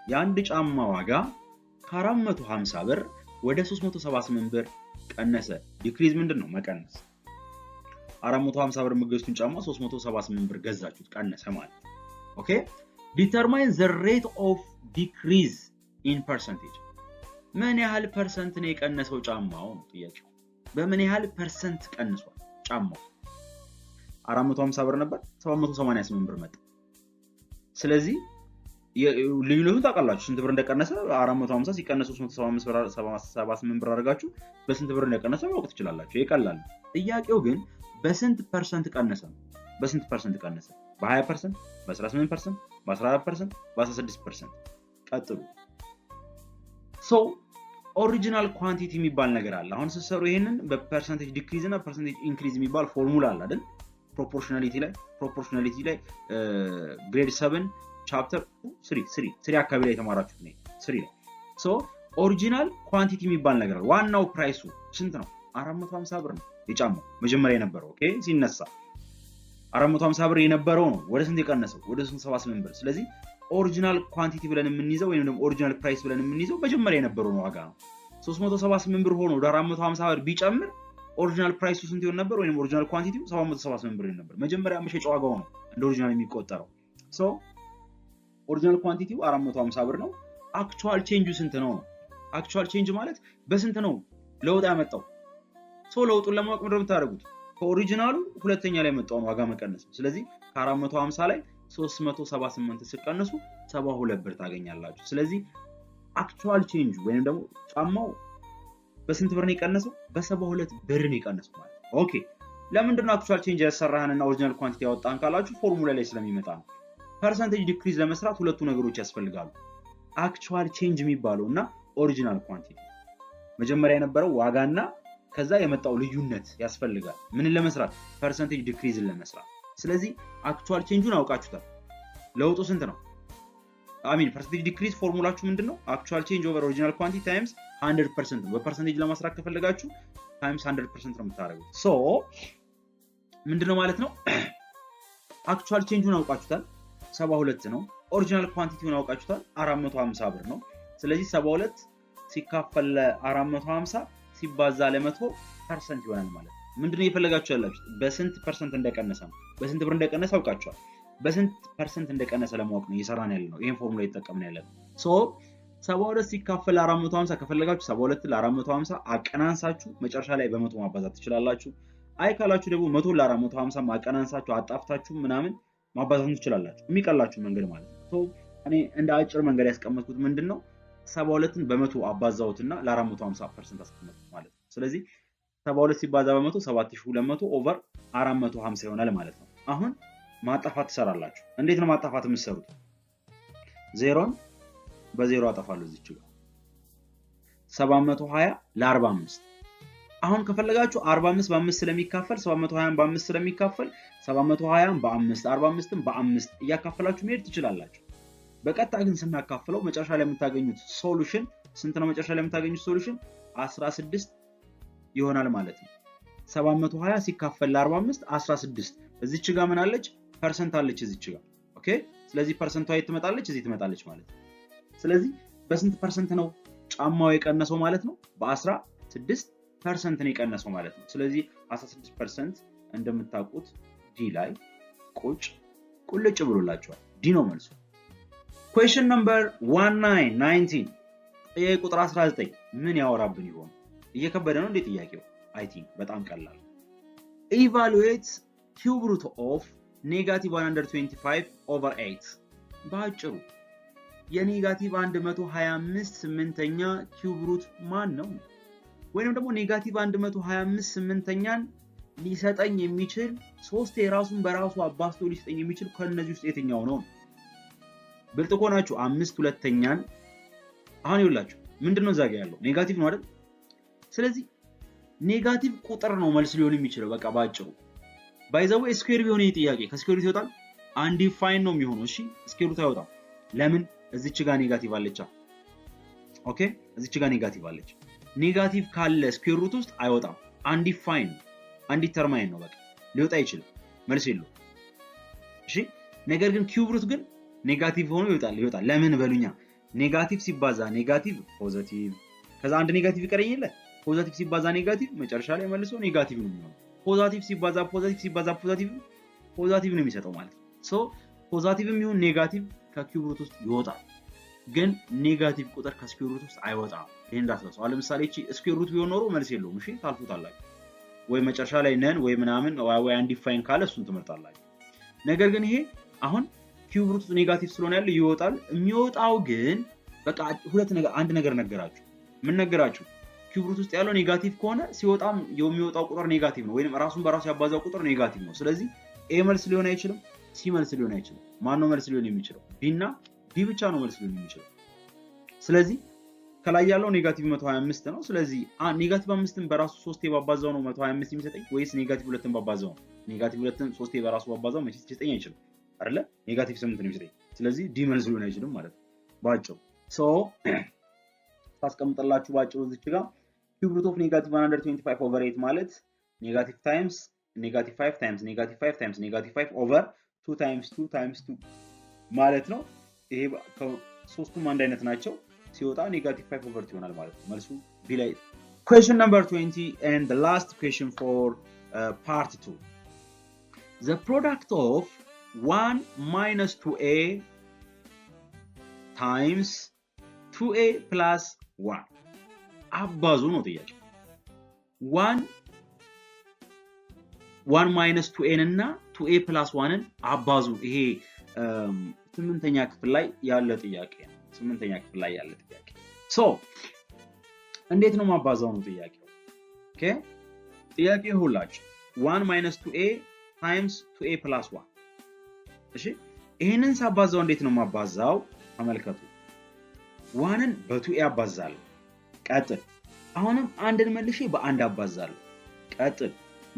የአንድ ጫማ ዋጋ ከ450 ብር ወደ 378 ብር ቀነሰ። ዲክሪዝ ምንድን ነው? መቀነስ። 450 ብር የምትገዙትን ጫማ 378 ብር ገዛችሁት፣ ቀነሰ ማለት። ኦኬ ዲተርማይን the rate of decrease in percentage። ምን ያህል ፐርሰንት ነው የቀነሰው ጫማው ነው ጥያቄው። በምን ያህል ፐርሰንት ቀንሷል ጫማው? 450 ብር ነበር 788 ብር መጣ። ስለዚህ ልዩነቱን ታውቃላችሁ። ስንት ብር እንደቀነሰ 450 ሲቀነስ 378 ብር አድርጋችሁ በስንት ብር እንደቀነሰ ማወቅ ትችላላችሁ። ይቀላል። ጥያቄው ግን በስንት ፐርሰንት ቀነሰ ነው። በስንት ፐርሰንት ቀነሰ? በ20%፣ በ18%፣ በ14%፣ በ16%። ቀጥሉ። ሶ ኦሪጂናል ኳንቲቲ የሚባል ነገር አለ። አሁን ስትሰሩ ይሄንን በፐርሰንቴጅ ዲክሪዝ እና ፐርሰንቴጅ ኢንክሪዝ የሚባል ፎርሙላ አለ አይደል? ፕሮፖርሽናሊቲ ላይ ግሬድ 7 ቻፕተር 3 አካባቢ ላይ የተማራችሁት ነው። 3 ላይ ሶ ኦሪጂናል ኳንቲቲ የሚባል ነገር አለ። ዋናው ፕራይሱ ስንት ነው? 450 ብር ነው የጫማው መጀመሪያ የነበረው። ኦኬ ሲነሳ 450 ብር የነበረው ነው ወደ ስንት የቀነሰው? ወደ 378 ብር። ስለዚህ ኦሪጂናል ኳንቲቲ ብለን የምንይዘው ወይም ደግሞ ኦሪጂናል ፕራይስ ብለን የምንይዘው መጀመሪያ የነበረው ነው ዋጋ ነው። 378 ብር ሆኖ ወደ 450 ብር ቢጨምር ኦሪጂናል ፕራይሱ ስንት ይሆን ነበር? ወይም ኦሪጂናል ኳንቲቲው 778 ብር ነበር። መጀመሪያ መሸጫ ዋጋው ነው እንደ ኦሪጂናል የሚቆጠረው። ሶ ኦሪጂናል ኳንቲቲው 450 ብር ነው። አክቹዋል ቼንጁ ስንት ነው? አክቹዋል ቼንጅ ማለት በስንት ነው ለውጥ ያመጣው? ሶ ለውጡን ለማወቅ ምንድነው የምታደርጉት? ከኦሪጂናሉ ሁለተኛ ላይ የመጣውን ዋጋ መቀነስ ነው። ስለዚህ ከ450 ላይ 378 ሲቀነሱ 72 ብር ታገኛላችሁ። ስለዚህ አክቹዋል ቼንጁ ወይም ደግሞ ጫማው በስንት ብር ነው የቀነሰው? በ72 ብር ነው የቀነሰው ማለት ነው። ኦኬ ለምንድን ነው አክቹዋል ቼንጅ ያሰራህንና ኦሪጂናል ኳንቲቲ ያወጣን ካላችሁ ፎርሙላ ላይ ስለሚመጣ ነው። ፐርሰንቴጅ ዲክሪዝ ለመስራት ሁለቱ ነገሮች ያስፈልጋሉ። አክቹዋል ቼንጅ የሚባለው እና ኦሪጂናል ኳንቲቲ። መጀመሪያ የነበረው ዋጋና ከዛ የመጣው ልዩነት ያስፈልጋል። ምንን ለመስራት? ፐርሰንቴጅ ዲክሪዝን ለመስራት። ስለዚህ አክቹዋል ቼንጁን አውቃችሁታል። ለውጡ ስንት ነው? ፐርሰንቴጅ ዲክሪዝ ፎርሙላችሁ ምንድነው? አክቹዋል ቼንጅ ኦቨር ኦሪጂናል ኳንቲቲ ታይምስ 100% ነው። በፐርሰንቴጅ ለማስራት ከፈለጋችሁ ታይምስ 100% ነው የምታደርጉት። ሶ ምንድነው ማለት ነው? አክቹዋል ቼንጁን አውቃችሁታል 72 ነው። ኦሪጂናል ኳንቲቲውን አውቃችሁታል 450 ብር ነው። ስለዚህ 72 ሲካፈል ለ450 ሲባዛ ለ100% ይሆናል ማለት ነው። ምንድነው እየፈለጋችሁ ያላችሁት? በስንት ፐርሰንት እንደቀነሰ ነው። በስንት ብር እንደቀነሰ አውቃችኋል። በስንት ፐርሰንት እንደቀነሰ ለማወቅ ነው እየሰራን ያለ ነው። ይሄን ፎርሙላ እየተጠቀምን ያለ ነው። ሶ 72 ሲካፈል 450 ከፈለጋችሁ 72 ለ450 አቀናንሳችሁ መጨረሻ ላይ በ100 ማባዛት ትችላላችሁ። አይ ካላችሁ ደግሞ 100 ለ450 ማቀናንሳችሁ አጣፍታችሁ ምናምን ማባዛት ትችላላችሁ። የሚቀላችሁ መንገድ ማለት ነው። ሶ እኔ እንደ አጭር መንገድ ያስቀመጥኩት ምንድነው 72ን በ100 አባዛውትና ለ450% አስቀመጥኩት ማለት ነው። ስለዚህ 72 ሲባዛ በ100 7200 ኦቨር 450 ይሆናል ማለት ነው። አሁን ማጣፋት ትሰራላችሁ። እንዴት ነው ማጣፋት የምትሰሩት? ዜሮን በዜሮ አጠፋለሁ እዚች ጋር 720 ለ45። አሁን ከፈለጋችሁ 45 በ5 ስለሚካፈል 720 በ5 ስለሚካፈል 720 በ5 45ን በ5 እያካፈላችሁ መሄድ ትችላላችሁ። በቀጥታ ግን ስናካፍለው መጨረሻ ላይ የምታገኙት ሶሉሽን ስንት ነው? መጨረሻ ላይ የምታገኙት ሶሉሽን 16 ይሆናል ማለት ነው። 720 ሲካፈል ለ45 16። እዚች ጋር ምን አለች? ፐርሰንት አለች እዚች ጋር። ኦኬ ስለዚህ ፐርሰንቷ የት ትመጣለች? እዚህ ትመጣለች ማለት ነው። ስለዚህ በስንት ፐርሰንት ነው ጫማው የቀነሰው ማለት ነው? በ16% ነው የቀነሰው ማለት ነው። ስለዚህ 16% እንደምታውቁት ዲ ላይ ቁልጭ ብሎላችኋል። ዲ ነው መልሱ። ኩዌስችን ነምበር 19 ጥያቄ ቁጥር 19 ምን ያወራብን ይሆን? እየከበደ ነው እንዴ ጥያቄው? አይ ቲንክ በጣም ቀላል። ኢቫሉዌት ኪዩብ ሩት ኦፍ ኔጋቲቭ 125 ኦቨር 8። በአጭሩ የኔጋቲቭ 125 ስምንተኛ ኪዩብ ሩት ማን ነው? ወይንም ደግሞ ኔጋቲቭ 125 ስምንተኛን ሊሰጠኝ የሚችል ሶስት የራሱን በራሱ አባዝቶ ሊሰጠኝ የሚችል ከነዚህ ውስጥ የትኛው ነው? ብልጥ ከሆናችሁ 5 ሁለተኛን አሁን ይኸውላችሁ ምንድነው እዛ ጋር ያለው ኔጋቲቭ ነው አይደል? ስለዚህ ኔጋቲቭ ቁጥር ነው መልስ ሊሆን የሚችለው በቃ ባጭሩ። ባይ ዘ ዌይ ስኩዌር ቢሆን ይሄ ጥያቄ ከስኩዌር ሩት ይወጣል? አንዲፋይን ነው የሚሆነው። እሺ ስኩዌር ሩት አይወጣም። ለምን? እዚች ጋር ኔጋቲቭ አለች። ኦኬ እዚች ጋር ኔጋቲቭ አለች። ኔጋቲቭ ካለ ስኩዌር ሩት ውስጥ አይወጣም። አንዲፋይን አንዲተርማይን ነው በቃ ሊወጣ አይችልም። መልስ የለውም። እሺ ነገር ግን ኪዩብ ሩት ግን ኔጋቲቭ ሆኖ ይወጣል። ለምን በሉኛ? ኔጋቲቭ ሲባዛ ኔጋቲቭ ፖዚቲቭ፣ ከዛ አንድ ኔጋቲቭ ይቀረኝ የለ ፖዚቲቭ ሲባዛ ኔጋቲቭ መጨረሻ ላይ መልሶ ኔጋቲቭ ነው የሚሆነው። ፖዚቲቭ ሲባዛ ፖዚቲቭ ነው የሚሰጠው ማለት ነው። ሶ ፖዚቲቭም ይሁን ኔጋቲቭ ከኪዩብ ሩት ውስጥ ይወጣል፣ ግን ኔጋቲቭ ቁጥር ከስኩዌር ሩት ውስጥ አይወጣም። ይሄን እንዳትረሱ። አሁን ለምሳሌ እቺ ስኩዌር ሩት ቢሆን ኖሮ መልስ የለውም። እሺ ታልፉታላችሁ፣ ወይ መጨረሻ ላይ ነን ወይ ምናምን ወይ አንዲፋይን ካለ እሱን ትመርጣላችሁ። ነገር ግን ይሄ አሁን ኪዩብ ሩት ውስጥ ኔጋቲቭ ስለሆነ ያለው ይወጣል። የሚወጣው ግን በቃ አንድ ነገር ነገራችሁ። ምን ነገራችሁ? ኪዩብ ሩት ውስጥ ያለው ኔጋቲቭ ከሆነ ሲወጣም የሚወጣው ቁጥር ኔጋቲቭ ነው፣ ወይንም ራሱን በራሱ ያባዛው ቁጥር ኔጋቲቭ ነው። ስለዚህ ኤ መልስ ሊሆን አይችልም፣ ሲ መልስ ሊሆን አይችልም። ማን ነው መልስ ሊሆን የሚችለው? ቢ እና ዲ ብቻ ነው መልስ ሊሆን የሚችለው። ስለዚህ ከላይ ያለው ኔጋቲቭ 125 ነው። ስለዚህ ኔጋቲቭ 5ን በራሱ 3 ባባዛው ነው 125 የሚሰጠኝ ወይስ ኔጋቲቭ 2ን ባባዛው ነው? ኔጋቲቭ 2ን 3 በራሱ ባባዛው መቼ ሊሰጠኝ አይችልም አይደለ? ኔጋቲቭ 8 ነው የሚሰጠኝ። ስለዚህ ዲ መልስ ሊሆን አይችልም ማለት ነው ባጭሩ። ሶ ታስቀምጥላችሁ ባጭሩ እዚች ጋር ኪዩብ ሩት ኦፍ ኔጋቲቭ 125 ኦቨር 8 ማለት ኔጋቲቭ ታይምስ ኔጋቲቭ 5 ታይምስ ኔጋቲቭ 5 ታይምስ ኔጋቲቭ 5 ኦቨር 2 ታይምስ 2 ታይምስ 2 ማለት ነው። ይሄ ሶስቱም አንድ አይነት ናቸው። ሲወጣ ኔጋቲቭ 5 ኦቨር 2 ይሆናል ማለት ነው። መልሱ ቢ ላይ። question number 20 and the last question for part 2. The product of 1 minus 2a times 2a plus 1 አባዙ ነው ጥያቄ። 1 minus 2a እና 2a plus 1ን አባዙ። ይሄ 8ኛ ክፍል ላይ ያለ ጥያቄ ነው። 8ኛ ክፍል ላይ ያለ ጥያቄ። ሶ እንዴት ነው ማባዛው ነው ጥያቄው። ኦኬ ጥያቄው ሁላችሁ 1 minus 2a times 2a plus 1። እሺ ይሄንን ሳባዛው እንዴት ነው ማባዛው? ተመልከቱ። 1ን በ2a አባዛለሁ። ቀጥል። አሁንም አንድን መልሼ በአንድ አባዛለሁ። ቀጥል።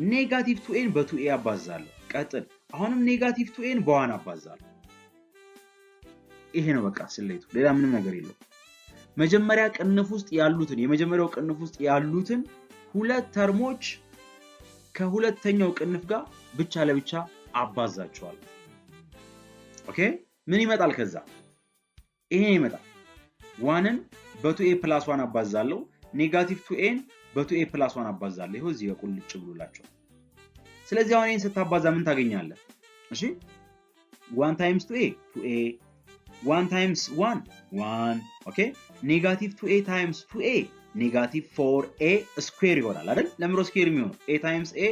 ኔጋቲቭ 2n በ2a አባዛለሁ። ቀጥል። አሁንም ኔጋቲቭ 2n በ1 አባዛለሁ። ይሄ ነው በቃ ስሌቱ፣ ሌላ ምንም ነገር የለው። መጀመሪያ ቅንፍ ውስጥ ያሉትን የመጀመሪያው ቅንፍ ውስጥ ያሉትን ሁለት ተርሞች ከሁለተኛው ቅንፍ ጋር ብቻ ለብቻ አባዛቸዋለሁ። ኦኬ ምን ይመጣል? ከዛ ይሄ ይመጣል። 1ን በ2a + 1 አባዛለሁ። ኔጋቲቭ 2n በ2a + 1 አባዛለሁ። ይሄው እዚህ ጋር ቁልጭ ብሎላቸው። ስለዚህ አሁን ይሄን ስታባዛ ምን ታገኛለህ? እሺ 1 times 2a 2a 1 times 1 1 ኦኬ ኔጋቲቭ 2a times 2a ኔጋቲቭ 4a ስኩዌር ይሆናል አይደል? ለምሮ ስኩዌር የሚሆነው a times a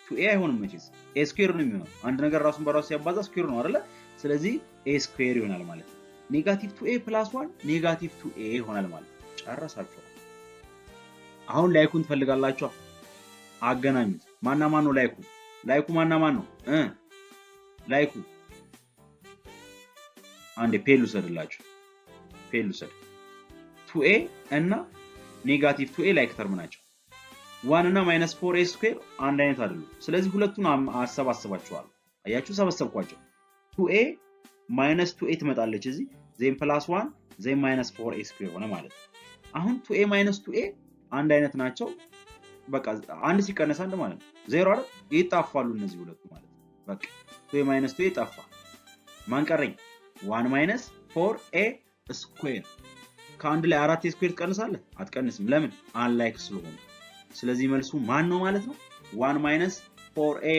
2a አይሆንም መቼስ a ስኩዌር ነው የሚሆነው። አንድ ነገር ራሱን በራሱ ሲያባዛ ስኩዌር ነው አይደል? ስለዚህ a ስኩዌር ይሆናል ማለት ነው። ኔጋቲቭ 2a + 1 ኔጋቲቭ 2a ይሆናል ማለት ነው። ጨረሳችሁ። አሁን ላይኩን ትፈልጋላችሁ? አገናኙት። ማና ማን ነው ላይኩ? ላይኩ ማና ማን ነው? ላይኩ አንዴ ፔል ውሰድላችሁ። ፔል ውሰድ። 2a እና ኔጋቲቭ 2a ላይክ ተርም ናቸው። 1 እና -4a ስኩዌር አንድ አይነት አይደሉም። ስለዚህ ሁለቱን አሰባስባቸዋለሁ። አያችሁ ሰበሰብኳቸው። 2a -2a ትመጣለች እዚህ ዜን +1 ዜን -4a ስኩዌር ሆነ ማለት ነው። አሁን 2a -2a አንድ አይነት ናቸው። በቃ አንድ ሲቀነስ አንድ ማለት ነው ዜሮ አይደል? ይጣፋሉ እነዚህ ሁለቱ ማለት ነው። በቃ 2a -2a ጠፋ። ማን ቀረኝ? 1 -4a ስኩዌር። ከአንድ ላይ 4a ስኩዌር ትቀንሳለህ? አትቀንስም። ለምን? አንላይክ ስለሆነ። ስለዚህ መልሱ ማን ነው ማለት ነው? 1 -4a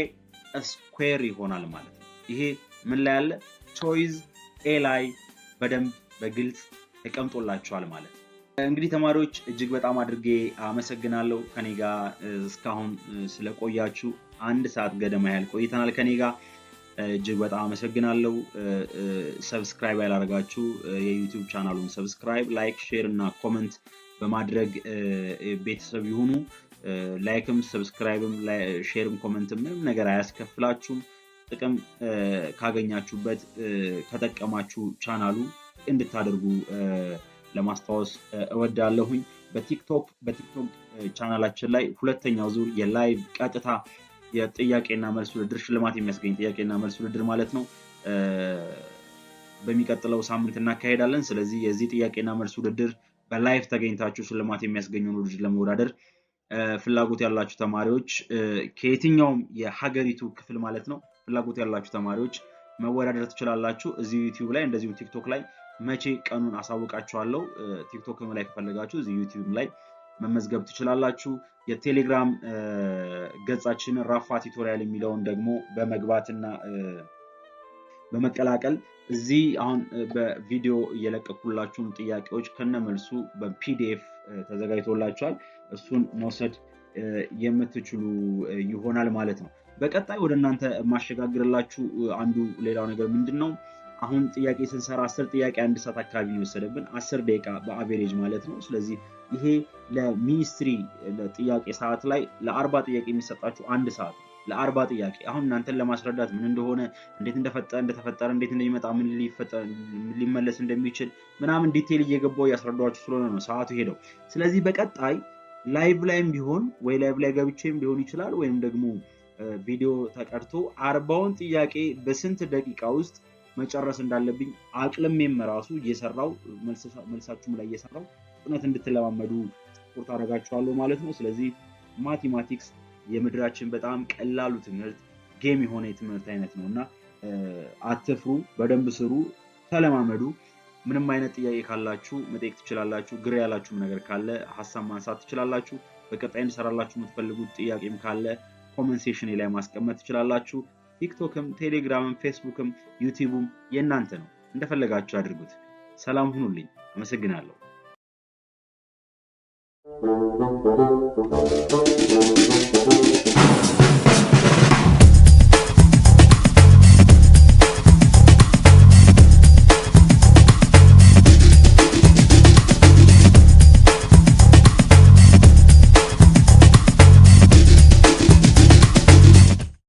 ስኩዌር ይሆናል ማለት ነው። ይሄ ምን ላይ አለ? ቾይዝ ኤ ላይ በደንብ በግልጽ ተቀምጦላችኋል ማለት ነው። እንግዲህ ተማሪዎች እጅግ በጣም አድርጌ አመሰግናለሁ ከኔ ጋር እስካሁን ስለቆያችሁ። 1 ሰዓት ገደማ ያህል ቆይተናል ከኔ ጋር። እጅግ በጣም አመሰግናለሁ። ሰብስክራይብ ያላደረጋችሁ የዩቲዩብ ቻናሉን ሰብስክራይብ፣ ላይክ፣ ሼር እና ኮሜንት በማድረግ ቤተሰብ ይሁኑ። ላይክም ሰብስክራይብም ሼርም ኮሜንትም ምንም ነገር አያስከፍላችሁም። ጥቅም ካገኛችሁበት ከጠቀማችሁ ቻናሉ እንድታደርጉ ለማስታወስ እወዳለሁኝ። በቲክቶክ ቻናላችን ላይ ሁለተኛው ዙር የላይቭ ቀጥታ የጥያቄና መልስ ውድድር ሽልማት የሚያስገኝ ጥያቄና መልስ ውድድር ማለት ነው በሚቀጥለው ሳምንት እናካሄዳለን። ስለዚህ የዚህ ጥያቄና መልስ ውድድር በላይቭ ተገኝታችሁ ሽልማት የሚያስገኘውን ውድድር ለመወዳደር ፍላጎት ያላችሁ ተማሪዎች ከየትኛውም የሀገሪቱ ክፍል ማለት ነው ፍላጎት ያላችሁ ተማሪዎች መወዳደር ትችላላችሁ። እዚህ ዩቲዩብ ላይ እንደዚሁም ቲክቶክ ላይ መቼ ቀኑን አሳውቃችኋለሁ። ቲክቶክም ላይ ከፈለጋችሁ እዚህ ዩቲዩብ ላይ መመዝገብ ትችላላችሁ። የቴሌግራም ገጻችን ራፋ ቲቶሪያል የሚለውን ደግሞ በመግባትና በመቀላቀል እዚህ አሁን በቪዲዮ እየለቀኩላችሁን ጥያቄዎች ከነመልሱ በፒዲኤፍ ተዘጋጅቶላችኋል። እሱን መውሰድ የምትችሉ ይሆናል ማለት ነው። በቀጣይ ወደ እናንተ ማሸጋግርላችሁ አንዱ ሌላው ነገር ምንድነው? አሁን ጥያቄ ስንሰራ 10 ጥያቄ አንድ ሰዓት አካባቢ ነው የወሰደብን 10 ደቂቃ በአቬሬጅ ማለት ነው። ስለዚህ ይሄ ለሚኒስትሪ ጥያቄ ሰዓት ላይ ለ40 ጥያቄ የሚሰጣችሁ አንድ ሰዓት ለ40 ጥያቄ አሁን እናንተን ለማስረዳት ምን እንደሆነ እንዴት እንደተፈጠረ እንዴት እንደሚመጣ ምን ሊመለስ እንደሚችል ምናምን ዲቴል እየገባው ያስረዳችሁ ስለሆነ ነው ሰዓቱ ሄደው። ስለዚህ በቀጣይ ላይቭ ላይም ቢሆን ወይ ላይቭ ላይ ገብቼም ሊሆን ይችላል ወይም ደግሞ ቪዲዮ ተቀርቶ 40ውን ጥያቄ በስንት ደቂቃ ውስጥ መጨረስ እንዳለብኝ አቅልሜም ራሱ እየሰራው መልሳችሁም ላይ እየሰራው ፍጥነት እንድትለማመዱ ስፖርት አደርጋችኋለሁ ማለት ነው። ስለዚህ ማቴማቲክስ የምድራችን በጣም ቀላሉ ትምህርት ጌም የሆነ የትምህርት አይነት ነውና አትፍሩ፣ በደንብ ስሩ፣ ተለማመዱ። ምንም አይነት ጥያቄ ካላችሁ መጠየቅ ትችላላችሁ። ግር ያላችሁ ነገር ካለ ሐሳብ ማንሳት ትችላላችሁ። በቀጣይ እንድሰራላችሁ የምትፈልጉት ጥያቄም ካለ ኮሜንት ሴክሽን ላይ ማስቀመጥ ትችላላችሁ። ቲክቶክም፣ ቴሌግራምም፣ ፌስቡክም ዩቲዩብም የእናንተ ነው። እንደፈለጋችሁ አድርጉት። ሰላም ሁኑልኝ። አመሰግናለሁ።